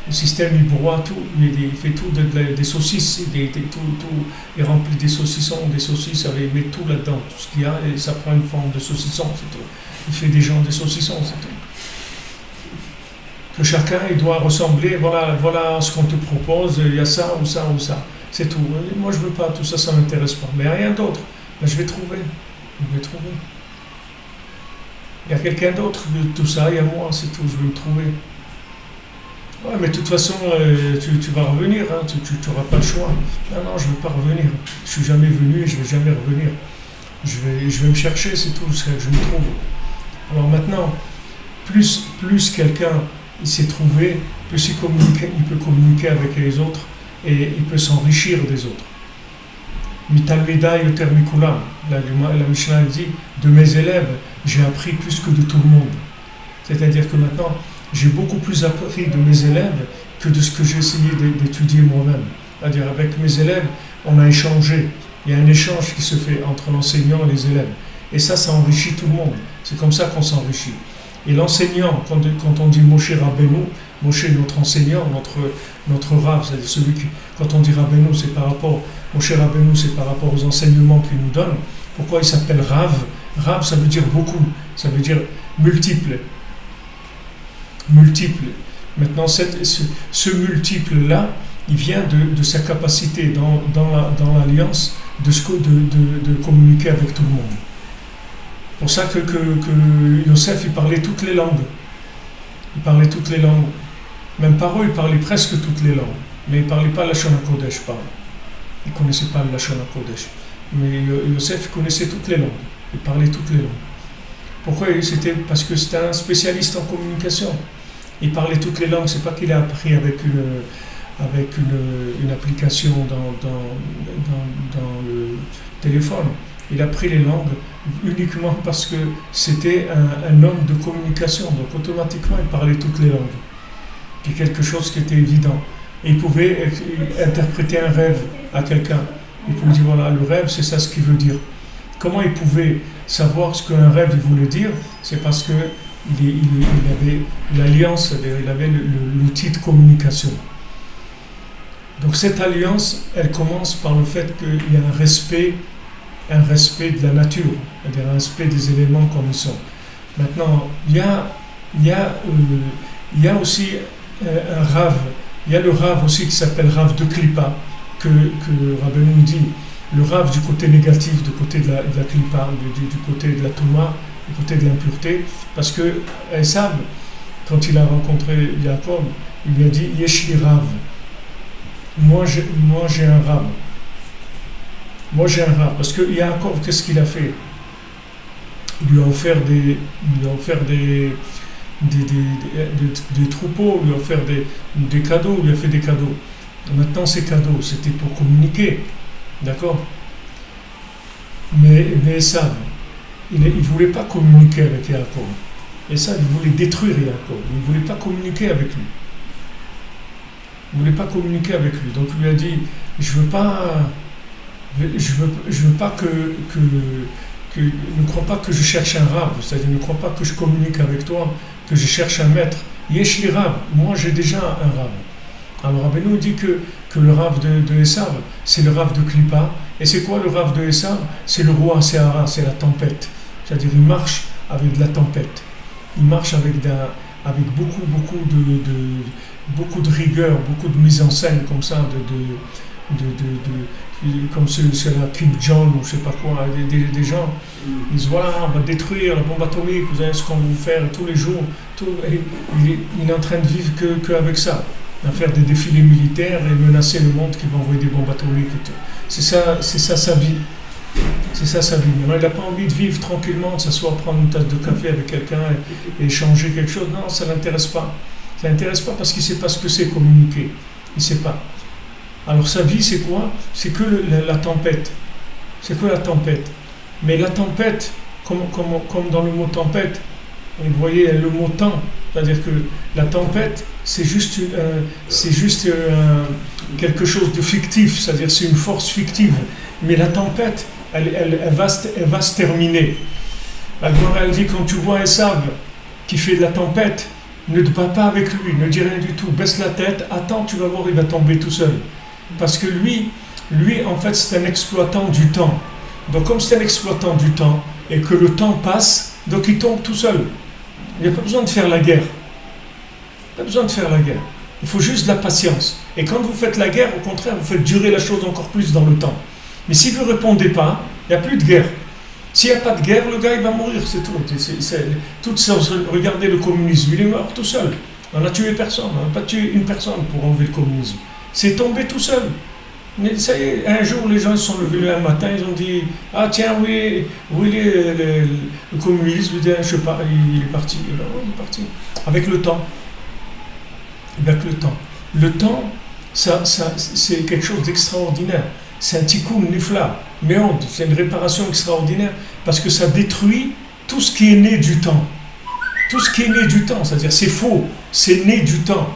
Le système, il broie tout, il fait tout des saucisses, il remplit des saucissons, des saucisses, il met tout là-dedans, tout ce qu'il y a, et ça prend une forme de saucisson, c'est tout. Il fait des gens des saucissons, c'est tout. Que chacun, il doit ressembler, voilà ce qu'on te propose, il y a ça ou ça ou ça, c'est tout. Moi, je veux pas, tout ça, ça m'intéresse pas. Mais rien d'autre, ben, je vais trouver. Il y a quelqu'un d'autre, tout ça, il y a moi, c'est tout, je vais me trouver. Ouais, mais de toute façon, tu vas revenir, hein, tu n'auras pas le choix. Non, je ne veux pas revenir. Je suis jamais venu et je ne vais jamais revenir. Je vais me chercher, c'est tout, je me trouve. Alors maintenant, plus quelqu'un s'est trouvé, plus il peut communiquer avec les autres et il peut s'enrichir des autres. Mitalmida yoter mikulam. La Mishnah dit, de mes élèves, j'ai appris plus que de tout le monde. C'est-à-dire que maintenant, j'ai beaucoup plus appris de mes élèves que de ce que j'ai essayé d'étudier moi-même. C'est-à-dire avec mes élèves, on a échangé. Il y a un échange qui se fait entre l'enseignant et les élèves. Et ça enrichit tout le monde. C'est comme ça qu'on s'enrichit. Et l'enseignant, quand on dit Moshe Rabbeinu, Moshe notre enseignant, notre Rav, c'est-à-dire celui qui, quand on dit Rabbeinu, c'est par rapport, Moshe Rabbeinu, c'est par rapport aux enseignements qu'il nous donne. Pourquoi il s'appelle Rav? Rav, ça veut dire beaucoup, ça veut dire multiple. Maintenant, ce multiple-là, il vient de sa capacité dans l'alliance de communiquer avec tout le monde. C'est pour ça que Yosef, il parlait toutes les langues. Même par eux, il parlait presque toutes les langues. Mais il ne parlait pas Lashon HaKodesh, il ne connaissait pas le Lashon HaKodesh. Mais Yosef, il connaissait toutes les langues. Il parlait toutes les langues. Pourquoi? Parce que c'était un spécialiste en communication. Il parlait toutes les langues. C'est pas qu'il a appris avec une application dans le téléphone. Il a appris les langues uniquement parce que c'était un homme de communication. Donc automatiquement, il parlait toutes les langues. C'est quelque chose qui était évident. Et il pouvait interpréter un rêve à quelqu'un. Il pouvait dire, voilà, le rêve, c'est ça ce qu'il veut dire. Comment il pouvait savoir ce qu'un rêve il voulait dire? C'est parce que il avait l'alliance, il avait l'outil de communication. Donc cette alliance, elle commence par le fait qu'il y a un respect de la nature, c'est-à-dire un respect des éléments comme ils sont. Maintenant, il y a aussi un Rav, il y a le Rav aussi qui s'appelle Rav de Klippa, que Rabbeinu dit, le Rav du côté négatif, du côté de la Klippa, du côté de la Touma, du côté de l'impureté, parce que Esav, quand il a rencontré Jacob, il lui a dit Yeshli Rav. Moi j'ai un Rav. Moi j'ai un rave, parce que Yaakov, qu'est-ce qu'il a fait? Il lui a offert des troupeaux, il lui a offert des cadeaux, il lui a fait des cadeaux. Maintenant ces cadeaux, c'était pour communiquer, d'accord? Mais Esav, il ne voulait pas communiquer avec Yaakov. Esav, il voulait détruire Yaakov, il ne voulait pas communiquer avec lui. Il ne voulait pas communiquer avec lui. Donc il lui a dit, je veux pas ne crois pas que je cherche un rave, c'est-à-dire ne crois pas que je communique avec toi, que je cherche un maître. Yesh li rav, moi j'ai déjà un rave. Alors Rabbeinu dit que le rave de Esav, c'est le rave de Klippa. Et c'est quoi le rave de Esav? C'est le roi Sehara, c'est la tempête. C'est-à-dire il marche avec de la tempête. Il marche avec beaucoup de rigueur, beaucoup de mise en scène comme ça, comme c'est la Kim Jong ou je sais pas quoi, des gens, ils disent voilà, on va détruire la bombe atomique, vous savez ce qu'on va vous faire tous les jours. Il est en train de vivre qu'avec ça, à faire des défilés militaires et menacer le monde qui va envoyer des bombes atomiques et tout. C'est ça sa vie. C'est ça sa vie. Mais il n'a pas envie de vivre tranquillement, de s'asseoir, prendre une tasse de café avec quelqu'un et échanger quelque chose. Non, ça ne l'intéresse pas. Ça ne l'intéresse pas parce qu'il ne sait pas ce que c'est communiquer. Il ne sait pas. Alors sa vie, c'est quoi? C'est que la tempête. C'est que la tempête. Mais la tempête, comme dans le mot tempête, vous voyez le mot temps. C'est-à-dire que la tempête, c'est juste quelque chose de fictif. C'est-à-dire c'est une force fictive. Mais la tempête, elle va se terminer. La Gemara, elle dit, quand tu vois Esav qui fait de la tempête, ne te bats pas avec lui, ne dis rien du tout, baisse la tête, attends, tu vas voir, il va tomber tout seul. Parce que lui, en fait, c'est un exploitant du temps. Donc, comme c'est un exploitant du temps, et que le temps passe, donc il tombe tout seul. Il n'y a pas besoin de faire la guerre. Pas besoin de faire la guerre. Il faut juste de la patience. Et quand vous faites la guerre, au contraire, vous faites durer la chose encore plus dans le temps. Mais si vous ne répondez pas, il n'y a plus de guerre. S'il n'y a pas de guerre, le gars, il va mourir, c'est tout. Regardez le communisme, il est mort tout seul. On n'a tué personne, on n'a pas tué une personne pour enlever le communisme. C'est tombé tout seul. Mais ça y est, un jour, les gens se sont levés un matin, ils ont dit « Ah tiens, où est le communisme ?» Je ne sais pas, il est parti. Et ben, oui, il est parti. Avec le temps. Avec le temps. Le temps, ça c'est quelque chose d'extraordinaire. C'est un tikkun nifla, méonde, c'est une réparation extraordinaire parce que ça détruit tout ce qui est né du temps. Tout ce qui est né du temps, c'est-à-dire c'est faux, c'est né du temps.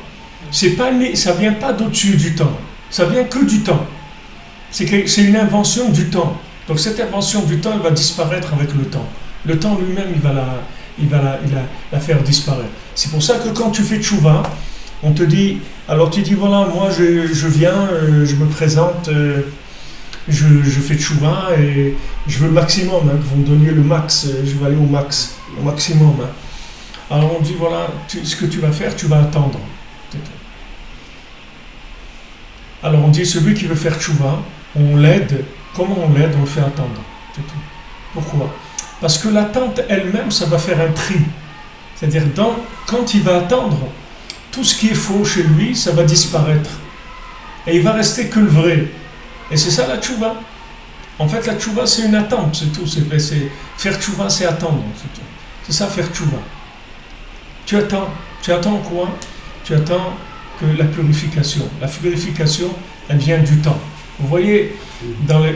C'est pas né, ça vient pas d'au-dessus du temps, ça vient que du temps. C'est une invention du temps. Donc cette invention du temps, elle va disparaître avec le temps. Le temps lui-même, il va la faire disparaître. C'est pour ça que quand tu fais tchouva, on te dit, alors tu dis voilà, moi je viens, je me présente. Je fais tchouva et je veux le maximum, vous me donniez le max, je vais aller au maximum. Alors on dit voilà, ce que tu vas faire, tu vas attendre. Alors on dit celui qui veut faire tchouva, on l'aide. Comment on l'aide? On le fait attendre. C'est tout. Pourquoi? Parce que l'attente elle-même, ça va faire un tri. C'est-à-dire quand il va attendre, tout ce qui est faux chez lui, ça va disparaître. Et il va rester que le vrai. Et c'est ça la tchouva. En fait, la tchouva, c'est une attente, c'est tout. Faire tchouva, c'est attendre, c'est tout. C'est ça, faire tchouva. Tu attends. Tu attends quoi? Tu attends que la purification. La purification, elle vient du temps. Vous voyez, quand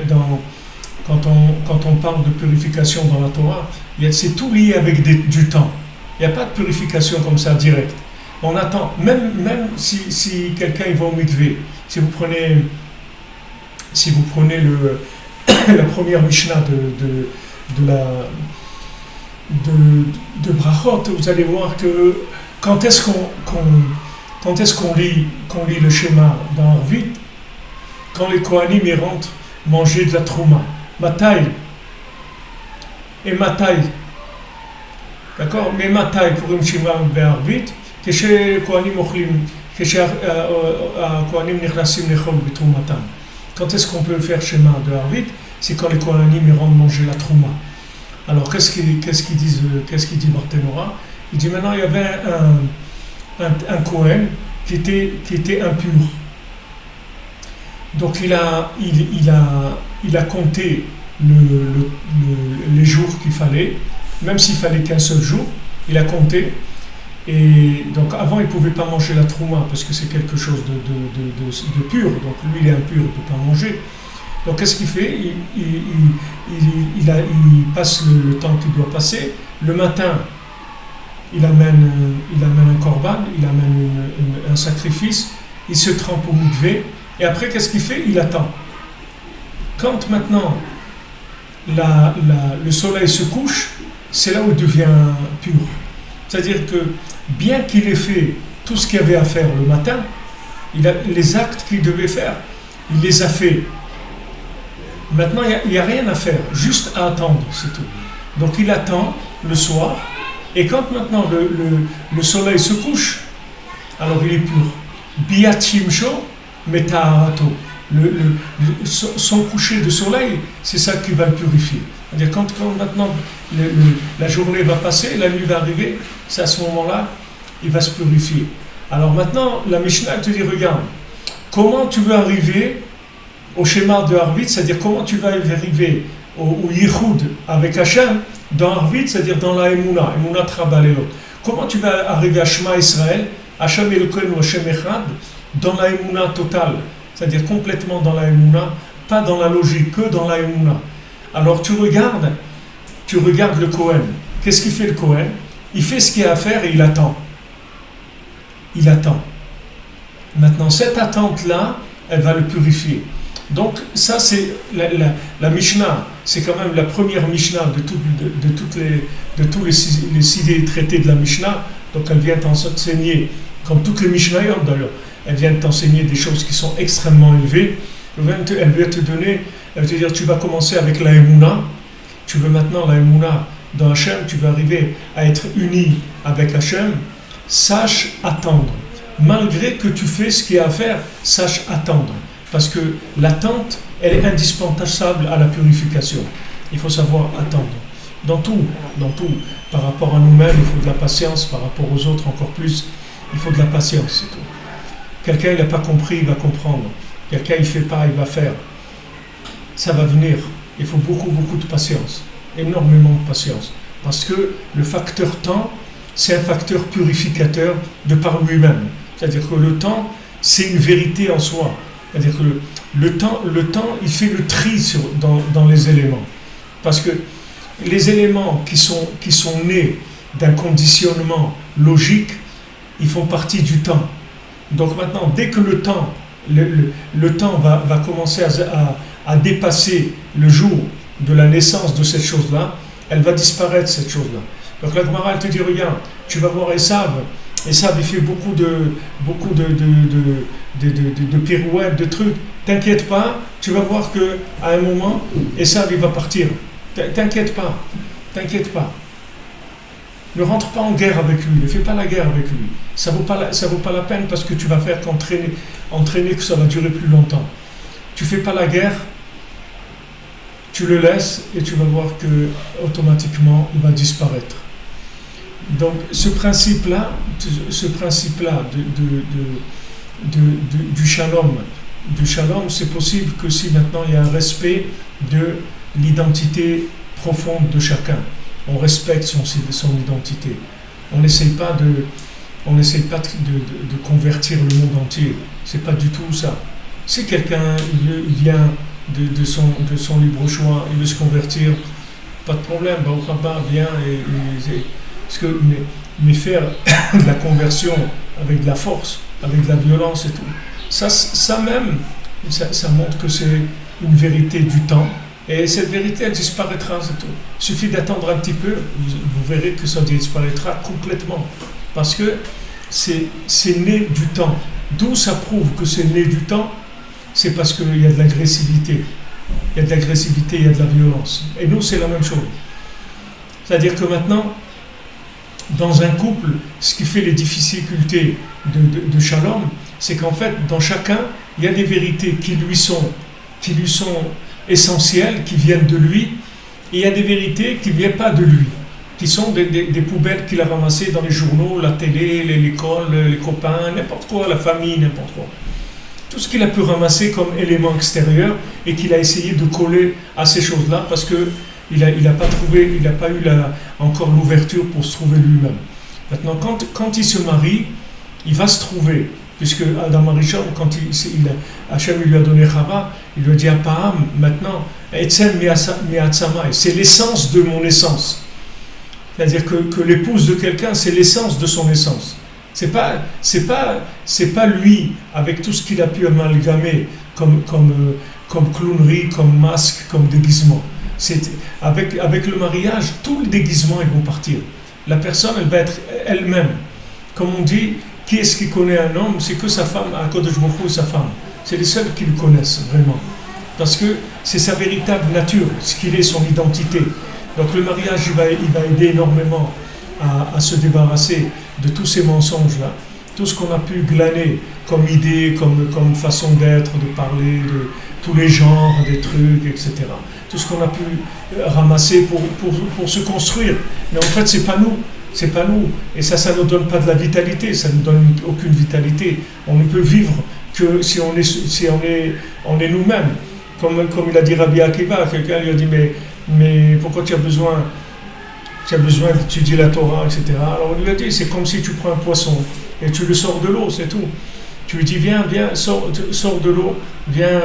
on parle de purification dans la Torah, c'est tout lié avec du temps. Il n'y a pas de purification comme ça, directe. On attend. Même si quelqu'un il va au mikvé, si vous prenez la première Mishnah de Brachot, vous allez voir que quand est-ce qu'on lit le schéma dans Arvit, quand les Kohanim y rentrent manger de la trouma, Matai et Matai, d'accord, mais Matai pour une schéma d'Arvit, que chez les Kohanim ochlim, que chez Kohanim nechnasim lechol b'trumatam. Quand est-ce qu'on peut faire schéma de Harvit? C'est quand les Kohanim ils rentrent manger la trouma. Alors qu'est-ce qu'il dit Barthénora? Il dit maintenant il y avait un Kohen qui était impur. Donc il a compté les jours qu'il fallait, même s'il fallait qu'un seul jour, il a compté. Et donc avant il ne pouvait pas manger la trouma parce que c'est quelque chose de pur, donc lui il est impur, il ne peut pas manger. Donc qu'est-ce qu'il fait? Il passe le temps qu'il doit passer. Le matin, il amène un korban, il amène un sacrifice, il se trempe au mikvé, et après qu'est-ce qu'il fait? Il attend. Quand maintenant le soleil se couche, c'est là où il devient pur. C'est-à-dire que bien qu'il ait fait tout ce qu'il y avait à faire le matin, les actes qu'il devait faire, il les a fait. Maintenant, il n'y a rien à faire, juste à attendre, c'est tout. Donc il attend le soir, et quand maintenant le soleil se couche, alors il est pur. Biat shimsho metaharato. Son coucher de soleil, c'est ça qui va le purifier. C'est-à-dire quand maintenant la journée va passer, la nuit va arriver, c'est à ce moment-là, il va se purifier. Alors maintenant, la Mishnah te dit, regarde, comment tu veux arriver au schéma de Harvit, c'est-à-dire comment tu vas arriver au Yichud avec Hachem, dans Harvit, c'est-à-dire dans la Emouna Trabalelot. Comment tu vas arriver à Shema Israël, Hachem Elokeinu Hachem Echad, dans la Emouna totale, c'est-à-dire complètement dans la Emouna, pas dans la logique, que dans la Emouna. Alors tu regardes le Kohen. Qu'est-ce qu'il fait le Kohen? Il fait ce qu'il a à faire et il attend. Il attend. Maintenant, cette attente-là, elle va le purifier. Donc ça c'est la Mishnah, c'est quand même la première Mishnah de tous les six traités de la Mishnah. Donc elle vient t'enseigner, comme toutes les Mishnayot d'ailleurs, elle vient t'enseigner des choses qui sont extrêmement élevées. Elle vient te donner, elle va te dire tu vas commencer avec la Emouna, tu veux maintenant la Emouna dans Hachem, tu vas arriver à être uni avec Hachem, sache attendre. Malgré que tu fais ce qu'il y a à faire, sache attendre. Parce que l'attente, elle est indispensable à la purification. Il faut savoir attendre. Dans tout. Par rapport à nous-mêmes, il faut de la patience. Par rapport aux autres, encore plus, il faut de la patience. C'est tout. Quelqu'un, il n'a pas compris, il va comprendre. Quelqu'un, il ne fait pas, il va faire. Ça va venir. Il faut beaucoup de patience. Énormément de patience. Parce que le facteur temps, c'est un facteur purificateur de par lui-même. C'est-à-dire que le temps, c'est une vérité en soi. C'est-à-dire que le temps, il fait le tri dans les éléments. Parce que les éléments qui sont nés d'un conditionnement logique, ils font partie du temps. Donc maintenant, dès que le temps va commencer à dépasser le jour de la naissance de cette chose-là, elle va disparaître, cette chose-là. Donc la Gemara, elle te dit, regarde, tu vas voir Esav, il fait beaucoup de pirouettes, de trucs. T'inquiète pas, tu vas voir qu'à un moment, Esav il va partir. T'inquiète pas. Ne rentre pas en guerre avec lui, ne fais pas la guerre avec lui. Ça vaut pas la peine parce que tu vas faire qu'entraîner que ça va durer plus longtemps. Tu fais pas la guerre, tu le laisses et tu vas voir que automatiquement il va disparaître. Donc ce principe-là du shalom, c'est possible que si maintenant il y a un respect de l'identité profonde de chacun, on respecte son identité. On n'essaye pas de convertir le monde entier. C'est pas du tout ça. Si quelqu'un il vient de son libre choix, il veut se convertir, pas de problème. Au rabbin vient mais faire de la conversion avec de la force, avec de la violence et tout, ça même, ça montre que c'est une vérité du temps, et cette vérité, elle disparaîtra, c'est tout. Il suffit d'attendre un petit peu, vous verrez que ça disparaîtra complètement, parce que c'est né du temps. D'où ça prouve que c'est né du temps? C'est parce qu'il y a de l'agressivité. Il y a de l'agressivité, il y a de la violence. Et nous, c'est la même chose. C'est-à-dire que maintenant, dans un couple, ce qui fait les difficultés de shalom, c'est qu'en fait, dans chacun, il y a des vérités qui lui sont essentielles, qui viennent de lui, et il y a des vérités qui ne viennent pas de lui, qui sont des poubelles qu'il a ramassées dans les journaux, la télé, l'école, les copains, n'importe quoi, la famille, n'importe quoi. tout ce qu'il a pu ramasser comme élément extérieur et qu'il a essayé de coller à ces choses-là parce qu'il n'a pas eu encore l'ouverture pour se trouver lui-même. Maintenant, quand il se marie, il va se trouver, puisque Adam Arishon, quand Hachem lui a donné Chava, il lui a dit à Paham, maintenant, Etzem mi'atzamai, c'est l'essence de mon essence. C'est-à-dire que l'épouse de quelqu'un, c'est l'essence de son essence. C'est pas lui, avec tout ce qu'il a pu amalgamer comme clownerie, comme masque, comme déguisement. Avec le mariage, tout le déguisement, ils vont partir. La personne, elle va être elle-même. Comme on dit, qui est-ce qui connaît un homme? C'est que sa femme, Akadosh Baruch Hu, sa femme. C'est les seuls qui le connaissent, vraiment. Parce que c'est sa véritable nature, ce qu'il est, son identité. Donc le mariage, il va aider énormément à se débarrasser de tous ces mensonges-là. Tout ce qu'on a pu glaner comme idée, comme façon d'être, de parler, de tous les genres, des trucs, etc. Tout ce qu'on a pu ramasser pour se construire. Mais en fait, c'est pas nous. C'est pas nous. Et ça ne donne pas de la vitalité. Ça ne donne aucune vitalité. On ne peut vivre que si on est nous-mêmes. Comme il a dit Rabbi Akiva, quelqu'un lui a dit mais pourquoi tu as besoin d'étudier la Torah, etc. Alors on lui a dit, c'est comme si tu prends un poisson et tu le sors de l'eau, c'est tout. Tu lui dis, viens, sors de l'eau, viens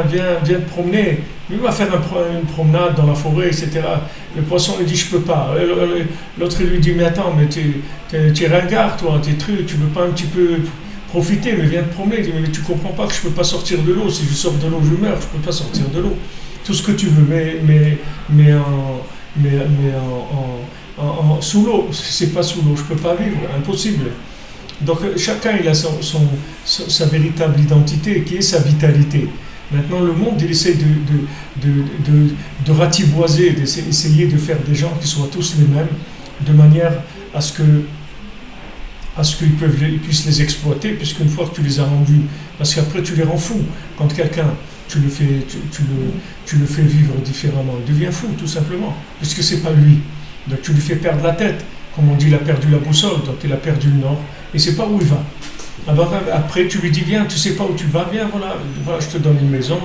te promener. Lui va faire une promenade dans la forêt, etc. Le poisson lui dit, je peux pas. L'autre lui dit, mais attends, mais tu es ringard, toi, tes trucs, tu veux pas un petit peu profiter, mais viens te promener. Il dit, mais tu comprends pas que je peux pas sortir de l'eau. Si je sors de l'eau, je meurs, je peux pas sortir de l'eau. Tout ce que tu veux, mais sous l'eau, c'est pas sous l'eau, je peux pas vivre, impossible. Donc chacun il a sa véritable identité, qui est sa vitalité. Maintenant le monde il essaie de ratiboiser, d'essayer de faire des gens qui soient tous les mêmes, de manière à ce qu'ils puissent les exploiter, puisqu'une fois que tu les as rendus, parce qu'après tu les rends fous. Quand quelqu'un tu le fais vivre différemment, il devient fou tout simplement, puisque c'est pas lui. Donc tu lui fais perdre la tête, comme on dit, il a perdu la boussole, donc il a perdu le nord, et il ne sait pas où il va. Alors après tu lui dis, viens, tu ne sais pas où tu vas, viens, voilà, je te donne une maison,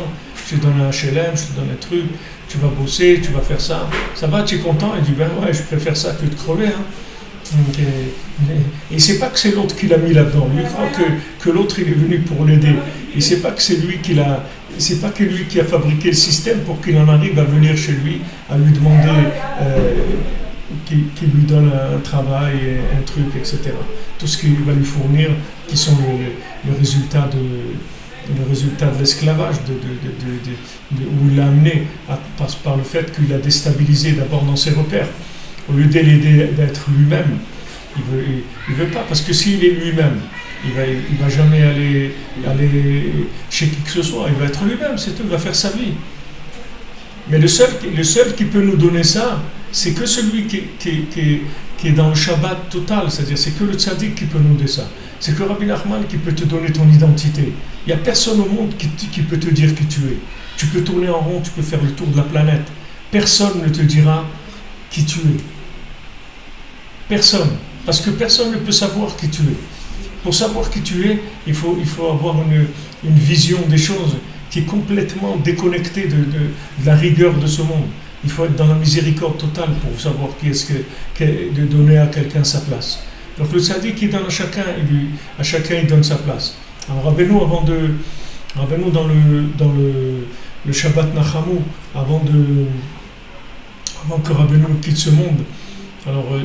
je te donne un HLM, je te donne un truc, tu vas bosser, tu vas faire ça, ça va, tu es content? Il dit, ben ouais, je préfère ça que de crever. Donc, et il ne sait pas que c'est l'autre qui l'a mis là-dedans, lui il croit que l'autre il est venu pour l'aider, il ne sait pas que c'est lui c'est pas que lui qui a fabriqué le système pour qu'il en arrive à venir chez lui, à lui demander qu'il lui donne un travail, un truc, etc. Tout ce qu'il va lui fournir, qui sont le résultat de l'esclavage, où il l'a amené par le fait qu'il a déstabilisé d'abord dans ses repères. Au lieu d'aider d'être lui-même, il veut pas, parce que s'il est lui-même, il va jamais aller chez qui que ce soit, il va être lui-même, c'est tout, il va faire sa vie. Mais le seul qui peut nous donner ça, c'est que celui qui est dans le Shabbat total, c'est-à-dire c'est que le tzaddik qui peut nous donner ça. C'est que Rabbi Nachman qui peut te donner ton identité. Il n'y a personne au monde qui peut te dire qui tu es. Tu peux tourner en rond, tu peux faire le tour de la planète. Personne ne te dira qui tu es. Personne. Parce que personne ne peut savoir qui tu es. Pour savoir qui tu es, il faut avoir une vision des choses qui est complètement déconnectée de la rigueur de ce monde. Il faut être dans la miséricorde totale pour savoir de donner à quelqu'un sa place. Donc le tzaddik qui donne à chacun il donne sa place. Alors Rabbeinu dans le Shabbat Nachamu, avant que Rabbeinu quitte ce monde, alors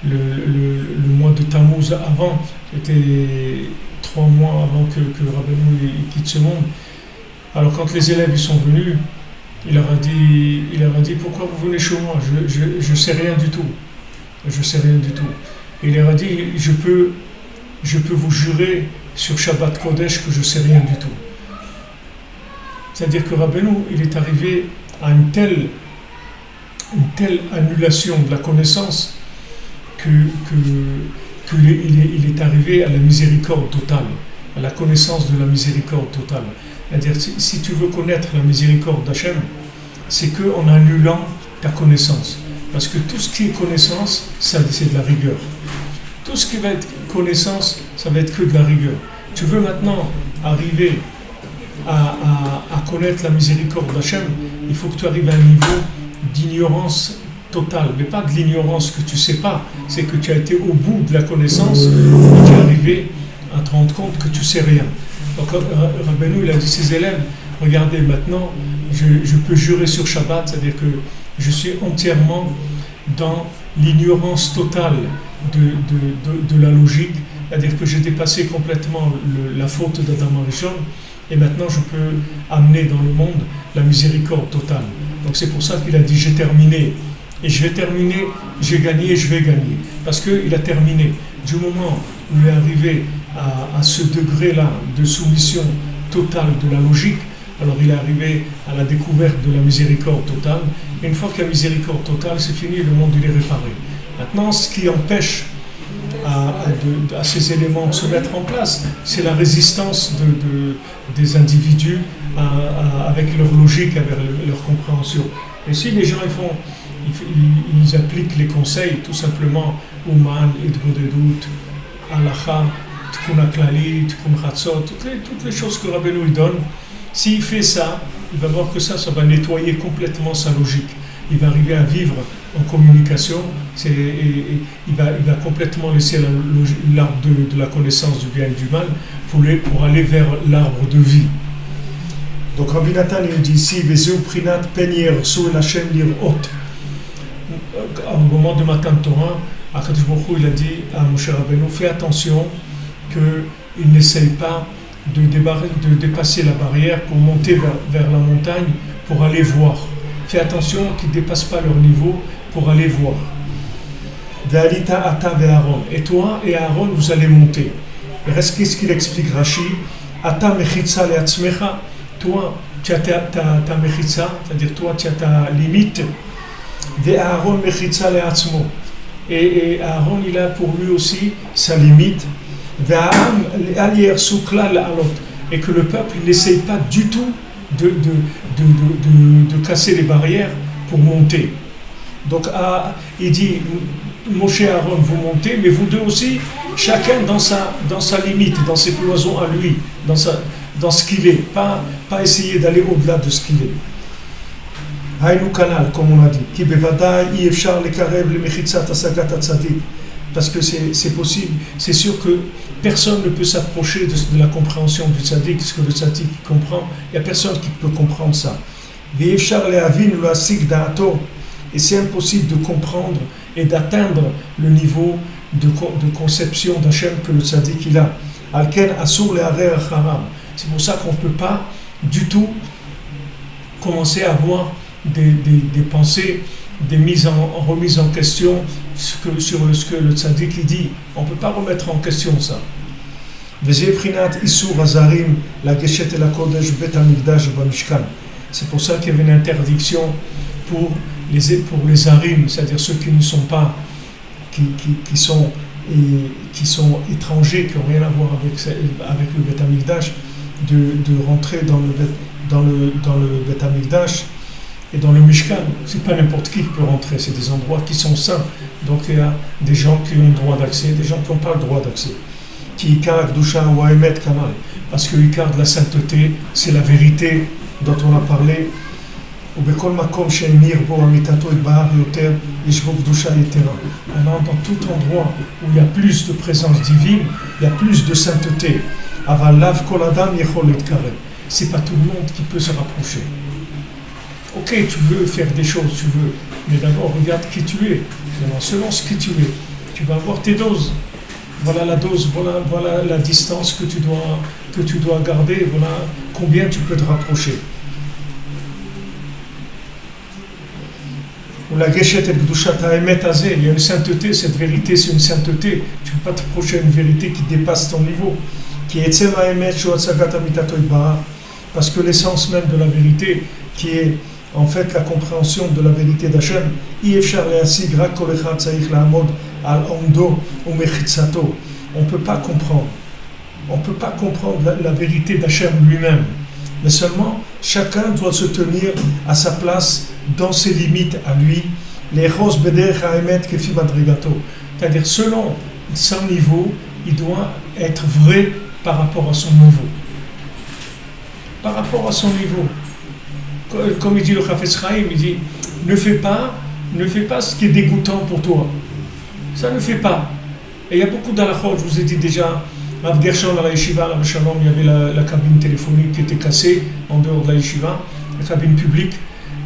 le mois de Tammuz avant, c'était 3 mois avant que Rabbeinu quitte ce monde. Alors quand les élèves ils sont venus, il leur a dit pourquoi vous venez chez moi, je sais rien du tout. Je sais rien du tout. Et il leur a dit je peux vous jurer sur Shabbat Kodesh que je sais rien du tout. C'est-à-dire que Rabbeinu, il est arrivé à une telle annulation de la connaissance qu'il est arrivé à la miséricorde totale, à la connaissance de la miséricorde totale. C'est-à-dire, si tu veux connaître la miséricorde d'Hachem, c'est qu'en annulant ta connaissance. Parce que tout ce qui est connaissance, ça, c'est de la rigueur. Tout ce qui va être connaissance, ça va être que de la rigueur. Tu veux maintenant arriver à connaître la miséricorde d'Hachem, il faut que tu arrives à un niveau d'ignorance totale, mais pas de l'ignorance que tu ne sais pas, c'est que tu as été au bout de la connaissance et tu es arrivé à te rendre compte que tu ne sais rien. Donc Rabbeinu, il a dit à ses élèves, regardez maintenant, je peux jurer sur Shabbat, c'est-à-dire que je suis entièrement dans l'ignorance totale de la logique, c'est-à-dire que j'ai dépassé complètement la faute d'Adam Arishon, et maintenant je peux amener dans le monde la miséricorde totale. Donc c'est pour ça qu'il a dit j'ai terminé, et je vais terminer, j'ai gagné, je vais gagner, parce qu'il a terminé. Du moment où il est arrivé à ce degré-là de soumission totale de la logique, alors il est arrivé à la découverte de la miséricorde totale. Et une fois que la miséricorde totale, c'est fini, le monde il est réparé. Maintenant, ce qui empêche à ces éléments de se mettre en place, c'est la résistance des individus avec leur logique, avec leur compréhension. Et si les gens ils appliquent les conseils, tout simplement, Ouman, Idgodedut, Halacha, Tikkun HaKlali, Tikkun Chatzot, toutes les choses que Rabbeinu donne, s'il fait ça, il va voir que ça va nettoyer complètement sa logique. Il va arriver à vivre en communication, il va complètement laisser l'arbre de la connaissance du bien et du mal pour aller vers l'arbre de vie. Donc Rabbi Nathan il dit ici, Vezeu Prinat Penyer Sou Lachem Lirot. Au moment de Matan Torah, Akadosh Baruch Hu, il a dit à Moshe Rabbeinu, fais attention qu'il n'essaye pas de dépasser la barrière pour monter vers la montagne pour aller voir. Fais attention qu'ils ne dépassent pas leur niveau pour aller voir. Et toi et Aaron, vous allez monter. Et reste qu'est-ce qu'il explique Rashi? Ata mechitza leatzmecha. Toi, tu as ta mechitza, c'est-à-dire toi, tu as ta limite. De Aaron mechitza leatzmo. Et Aaron, il a pour lui aussi sa limite. Et que le peuple n'essaye pas du tout de casser les barrières pour monter. Donc il dit, Moshe et Aaron, vous montez, mais vous deux aussi, chacun dans sa limite, dans ses cloisons à lui, dans ce qu'il est, pas essayer d'aller au-delà de ce qu'il est. Haïnou Kanal, comme on a dit, Ki bevadai yefshar lekarev lemechitzat asagat atzadik. Parce que c'est possible, c'est sûr que personne ne peut s'approcher de la compréhension du tzaddik, ce que le tzaddik comprend, il n'y a personne qui peut comprendre ça. Et c'est impossible de comprendre et d'atteindre le niveau de conception d'Hachem que le tzaddik il a. C'est pour ça qu'on ne peut pas du tout commencer à avoir des pensées, des remises en question sur ce que le tzaddik il dit. On ne peut pas remettre en question ça. C'est pour ça qu'il y avait une interdiction pour les harim, c'est-à-dire ceux qui ne sont pas, qui sont étrangers, qui n'ont rien à voir avec le Beth Amikdash, de rentrer dans le Beth Amikdash. Et dans le Mishkan, c'est pas n'importe qui peut rentrer, c'est des endroits qui sont saints. Donc il y a des gens qui ont le droit d'accès, des gens qui n'ont pas le droit d'accès. Qui Ikar Akdusha ou Emet Kamal. Parce que Ikar de la sainteté, c'est la vérité dont on a parlé. Maintenant, dans tout endroit où il y a plus de présence divine, il y a plus de sainteté. C'est pas tout le monde qui peut se rapprocher. Ok, tu veux faire des choses, tu veux, mais d'abord regarde qui tu es. Selon ce que tu es, tu vas avoir tes doses. Voilà la dose, voilà la distance que tu dois garder, voilà combien tu peux te rapprocher. La Geshet et Gdushat Haemet Azeh, il y a une sainteté, cette vérité c'est une sainteté. Tu ne peux pas te rapprocher à une vérité qui dépasse ton niveau. Qui est Etzem Haemet Shoatzagat Amitato Ibara. Parce que l'essence même de la vérité, qui est en fait la compréhension de la vérité d'Hachem, on ne peut pas comprendre. On ne peut pas comprendre la vérité d'Hachem lui-même. Mais seulement, chacun doit se tenir à sa place, dans ses limites à lui. C'est-à-dire, selon son niveau, il doit être vrai par rapport à son niveau. par rapport à son niveau. Comme il dit le Chafetz Chaim, il dit ne fais pas ce qui est dégoûtant pour toi. Ça ne fait pas. Et il y a beaucoup d'halachot, je vous ai dit déjà, Rav Gershon à la yeshiva, à la Shalom, il y avait la cabine téléphonique qui était cassée en dehors de la yeshiva, la cabine publique,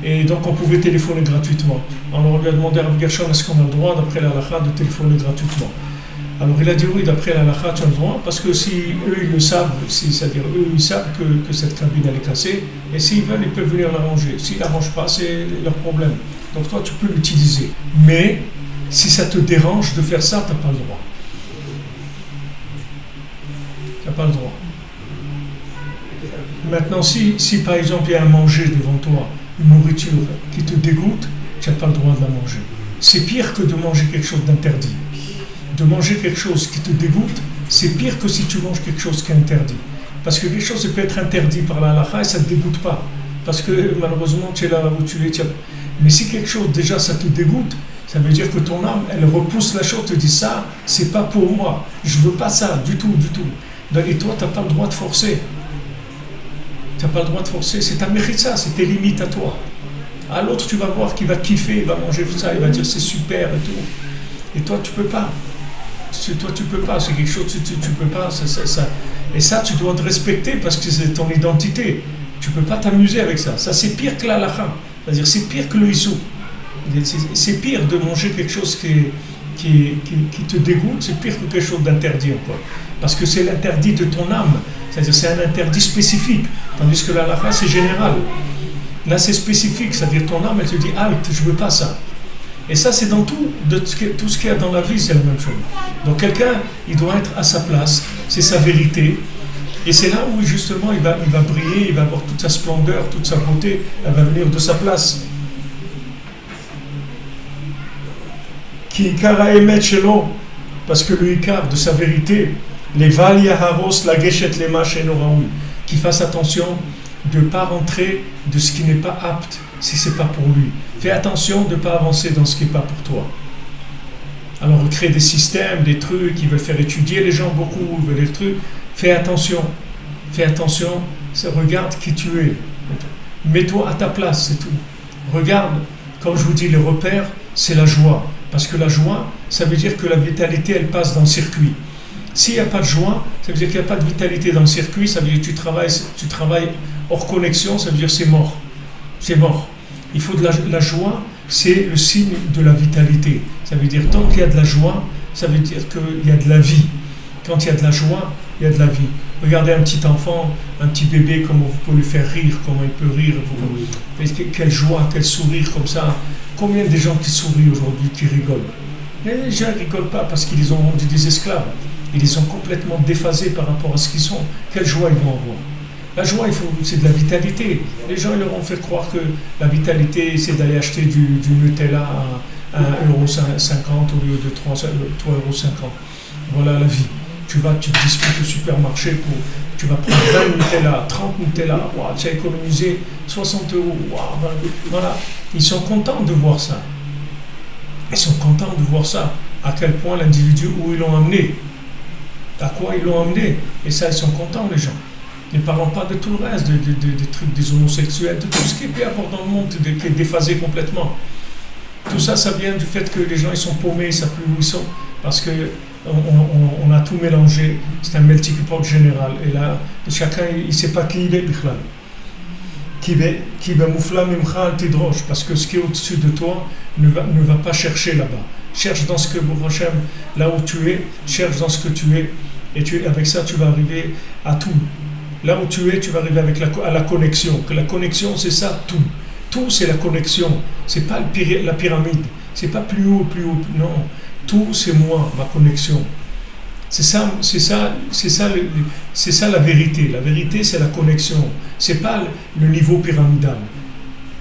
et donc on pouvait téléphoner gratuitement. Alors on lui a demandé à Rav Gershon, est-ce qu'on a le droit, d'après la halakha, de téléphoner gratuitement? Alors il a dit oui, d'après la halakha, tu as le droit, parce que si eux ils le savent, c'est-à-dire eux ils savent que cette cabine elle est cassée, et s'ils veulent, ils peuvent venir l'arranger. S'ils ne l'arrangent pas, c'est leur problème. Donc toi tu peux l'utiliser. Mais si ça te dérange de faire ça, tu n'as pas le droit. Tu n'as pas le droit. Maintenant, si par exemple il y a à manger devant toi, une nourriture qui te dégoûte, tu n'as pas le droit de la manger. C'est pire que de manger quelque chose d'interdit. De manger quelque chose qui te dégoûte, c'est pire que si tu manges quelque chose qui est interdit. Parce que quelque chose peut être interdit par la halakha et ça ne te dégoûte pas. Parce que malheureusement, tu es là où tu es. Mais si quelque chose déjà ça te dégoûte, ça veut dire que ton âme, elle repousse la chose, te dit ça, c'est pas pour moi, je veux pas ça, du tout, du tout. Et toi, tu n'as pas le droit de forcer. Tu n'as pas le droit de forcer, c'est ta méritza, c'est tes limites à toi. À l'autre, tu vas voir qu'il va kiffer, il va manger ça, il va dire c'est super et tout. Et toi, tu peux pas. Toi, tu peux pas, c'est quelque chose, tu peux pas. Ça. Et ça, tu dois te respecter parce que c'est ton identité. Tu peux pas t'amuser avec ça. Ça, c'est pire que la halakha. C'est-à-dire, c'est pire que le issou. C'est pire de manger quelque chose qui te dégoûte, c'est pire que quelque chose d'interdit encore. Parce que c'est l'interdit de ton âme, c'est-à-dire c'est un interdit spécifique, tandis que la halakha c'est général. Là c'est spécifique, c'est-à-dire ton âme elle te dit halte, je veux pas ça. Et ça c'est dans tout ce qu'il y a dans la vie, c'est la même chose. Donc quelqu'un, il doit être à sa place, c'est sa vérité. Et c'est là où justement il va briller, il va avoir toute sa splendeur, toute sa beauté, elle va venir de sa place. Qui ikara emet shelo, parce que le ikar de sa vérité, les val yaharos la geshet lema sheno raoui, qui fasse attention de ne pas rentrer de ce qui n'est pas apte si c'est pas pour lui. Fais attention de ne pas avancer dans ce qui n'est pas pour toi. Alors on crée des systèmes, des trucs, ils veulent faire étudier les gens beaucoup, ils veulent des trucs. Fais attention, regarde qui tu es. Mets-toi à ta place, c'est tout. Regarde, comme je vous dis, les repères, c'est la joie. Parce que la joie, ça veut dire que la vitalité, elle passe dans le circuit. S'il n'y a pas de joie, ça veut dire qu'il n'y a pas de vitalité dans le circuit, ça veut dire que tu travailles hors connexion, ça veut dire que c'est mort. C'est mort. Il faut de la joie, c'est le signe de la vitalité. Ça veut dire tant qu'il y a de la joie, ça veut dire qu'il y a de la vie. Quand il y a de la joie, il y a de la vie. Regardez un petit enfant, un petit bébé, comment vous pouvez le faire rire, comment il peut rire. Quelle joie, quel sourire comme ça. Combien de gens qui sourient aujourd'hui, qui rigolent? Les gens ne rigolent pas parce qu'ils les ont rendus des esclaves. Ils les ont complètement déphasés par rapport à ce qu'ils sont. Quelle joie ils vont avoir? La joie, c'est de la vitalité. Les gens ils leur ont fait croire que la vitalité, c'est d'aller acheter du Nutella à 1,50 € au lieu de 3,50 €. Voilà la vie. Tu te disputes au supermarché, tu vas prendre 20 Nutella, 30 Nutella, wow, tu as économisé 60 €. Wow, voilà. Ils sont contents de voir ça. Ils sont contents de voir ça. À quel point l'individu, où ils l'ont amené. À quoi ils l'ont amené. Et ça, ils sont contents, les gens. Ne parlons pas de tout le reste, des trucs des homosexuels, de tout ce qui peut y avoir dans le monde, qui est déphasé complètement. Tout ça, ça vient du fait que les gens ils sont paumés, ils ne savent plus où ils sont, parce qu'on a tout mélangé, c'est un melting pot général. Et là, chacun, il ne sait pas qui il est, Bichlal. Qui va moufla mimcha al tidrosh, parce que ce qui est au-dessus de toi ne va pas chercher là-bas. Cherche dans ce que Hashem, là où tu es, cherche dans ce que tu es, et avec ça, tu vas arriver à tout. Là où tu es, tu vas arriver à la connexion. Que la connexion, c'est ça, tout. Tout, c'est la connexion. C'est pas la pyramide. C'est pas plus haut, non. Tout, c'est moi, ma connexion. C'est ça la vérité. La vérité, c'est la connexion. C'est pas le niveau pyramidal.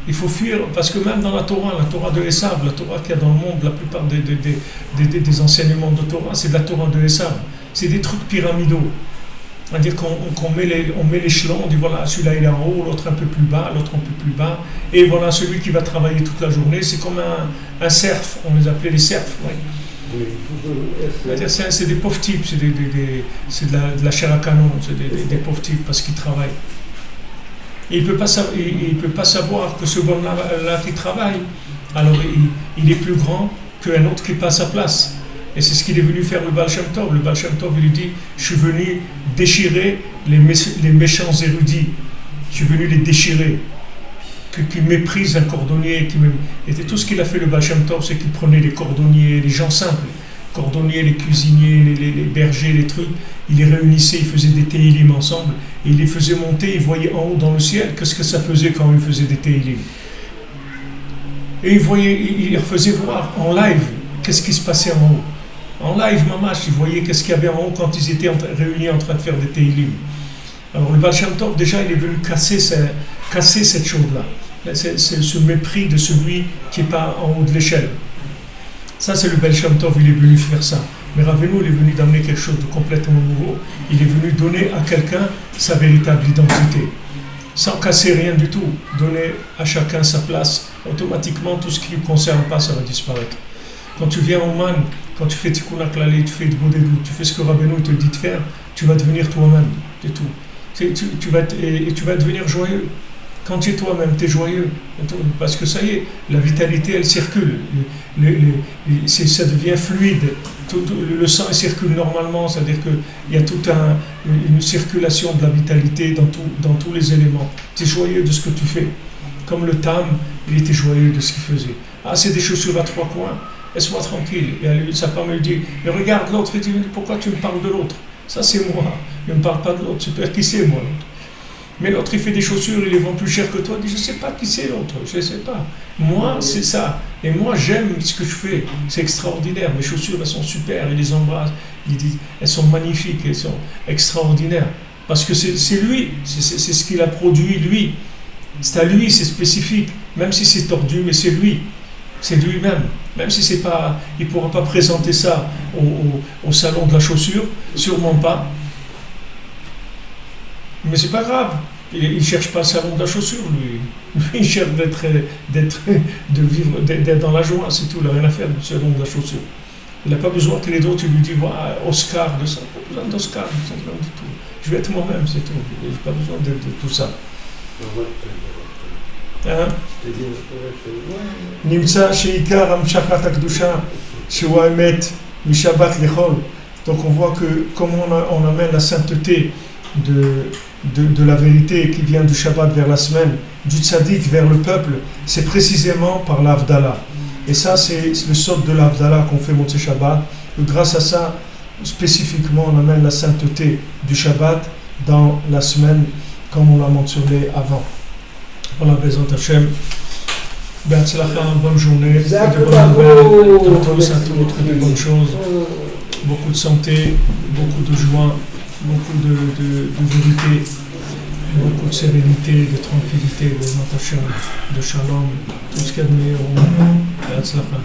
Il faut fuir, parce que même dans la Torah de Esav, la Torah qu'il y a dans le monde, la plupart des enseignements de Torah, c'est de la Torah de Esav. C'est des trucs pyramidaux. C'est-à-dire qu'on met l'échelon, on dit voilà, celui-là il est en haut, l'autre un peu plus bas, l'autre un peu plus bas, et voilà, celui qui va travailler toute la journée, c'est comme un serf, on les appelait les serfs, oui. C'est-à-dire c'est des pauvres types, c'est de la chair à canon, c'est des pauvres types parce qu'ils travaillent. Et il ne peut pas savoir que ce bonhomme-là qui travaille, alors il est plus grand qu'un autre qui passe à sa place. Et c'est ce qu'il est venu faire le Baal Shem Tov. Le Baal Shem Tov, il lui dit, je suis venu déchirer les méchants érudits. Je suis venu les déchirer. Qui méprisent un cordonnier. Et tout ce qu'il a fait le Baal Shem Tov, c'est qu'il prenait les cordonniers, les gens simples, les cordonniers, les cuisiniers, les bergers, les trucs, il les réunissait, il faisait des Tehillim ensemble, et il les faisait monter, il voyait en haut dans le ciel, qu'est-ce que ça faisait quand il faisait des Tehillim. Et il leur faisait voir en live, qu'est-ce qui se passait en haut. En live, mamash, ils voyaient qu'est-ce qu'il y avait en haut quand ils étaient réunis en train de faire des Tehillim. Alors le Baal Shem Tov, déjà, il est venu casser cette chose-là. C'est ce mépris de celui qui n'est pas en haut de l'échelle. Ça, c'est le Baal Shem Tov, il est venu faire ça. Mais Rabbeinu, il est venu d'amener quelque chose de complètement nouveau. Il est venu donner à quelqu'un sa véritable identité. Sans casser rien du tout. Donner à chacun sa place. Automatiquement, tout ce qui ne le concerne pas, ça va disparaître. Quand tu viens au Man, quand tu fais Tikkun HaKlali, tu fais de Bodedou, tu fais ce que Rabbeinu te dit de faire, tu vas devenir toi-même. C'est tout. Tu vas devenir joyeux. Quand tu es toi-même, tu es joyeux. Parce que ça y est, la vitalité, elle circule. Ça devient fluide. Le sang il circule normalement, c'est-à-dire qu'il y a toute une circulation de la vitalité dans tous les éléments. Tu es joyeux de ce que tu fais. Comme le Tam, il était joyeux de ce qu'il faisait. Ah, c'est des chaussures à 3 coins. Laisse-moi tranquille. Et sa femme lui dit, mais regarde l'autre. Il dit, pourquoi tu me parles de l'autre? Ça, c'est moi. Ne me parle pas de l'autre. Super, qui c'est, moi, l'autre? Mais l'autre, il fait des chaussures, il les vend plus cher que toi. Il dit, je ne sais pas qui c'est l'autre, je ne sais pas. Moi, c'est ça. Et moi, j'aime ce que je fais. C'est extraordinaire. Mes chaussures, elles sont super. Il les embrasse. Il dit, elles sont magnifiques, elles sont extraordinaires. Parce que c'est lui. C'est ce qu'il a produit, lui. C'est à lui, c'est spécifique. Même si c'est tordu, mais c'est lui. C'est lui-même. Même si c'est pas, il ne pourra pas présenter ça au salon de la chaussure, sûrement pas. Mais c'est pas grave. Il ne cherche pas le salon de la chaussure, lui. Il cherche d'être dans la joie, c'est tout. Il n'a rien à faire du salon de la chaussure. Il n'a pas besoin que les autres lui disent Oscar de ça. Il n'a pas besoin d'Oscar, du tout. Je vais être moi-même, c'est tout. Je n'ai pas besoin de tout ça. Nimtza sheikar amshachat hakdusha shewa emet mishabat lechol. Donc on voit que comme on amène la sainteté de la vérité qui vient du Shabbat vers la semaine, du tzaddik vers le peuple, c'est précisément par l'Avdallah. Et ça, c'est le sort de l'Avdallah qu'on fait Motzei Shabbat. Et grâce à ça, spécifiquement, on amène la sainteté du Shabbat dans la semaine, comme on l'a mentionné avant. Voilà, Bezrat Hashem. Be'atzlacha, bonne journée, de bonnes nouvelles, de bonnes choses, beaucoup de santé, beaucoup de joie, beaucoup de vérité, beaucoup de sérénité, de tranquillité, de shalom, tout ce qu'il y a de meilleur au monde. Be'atzlacha.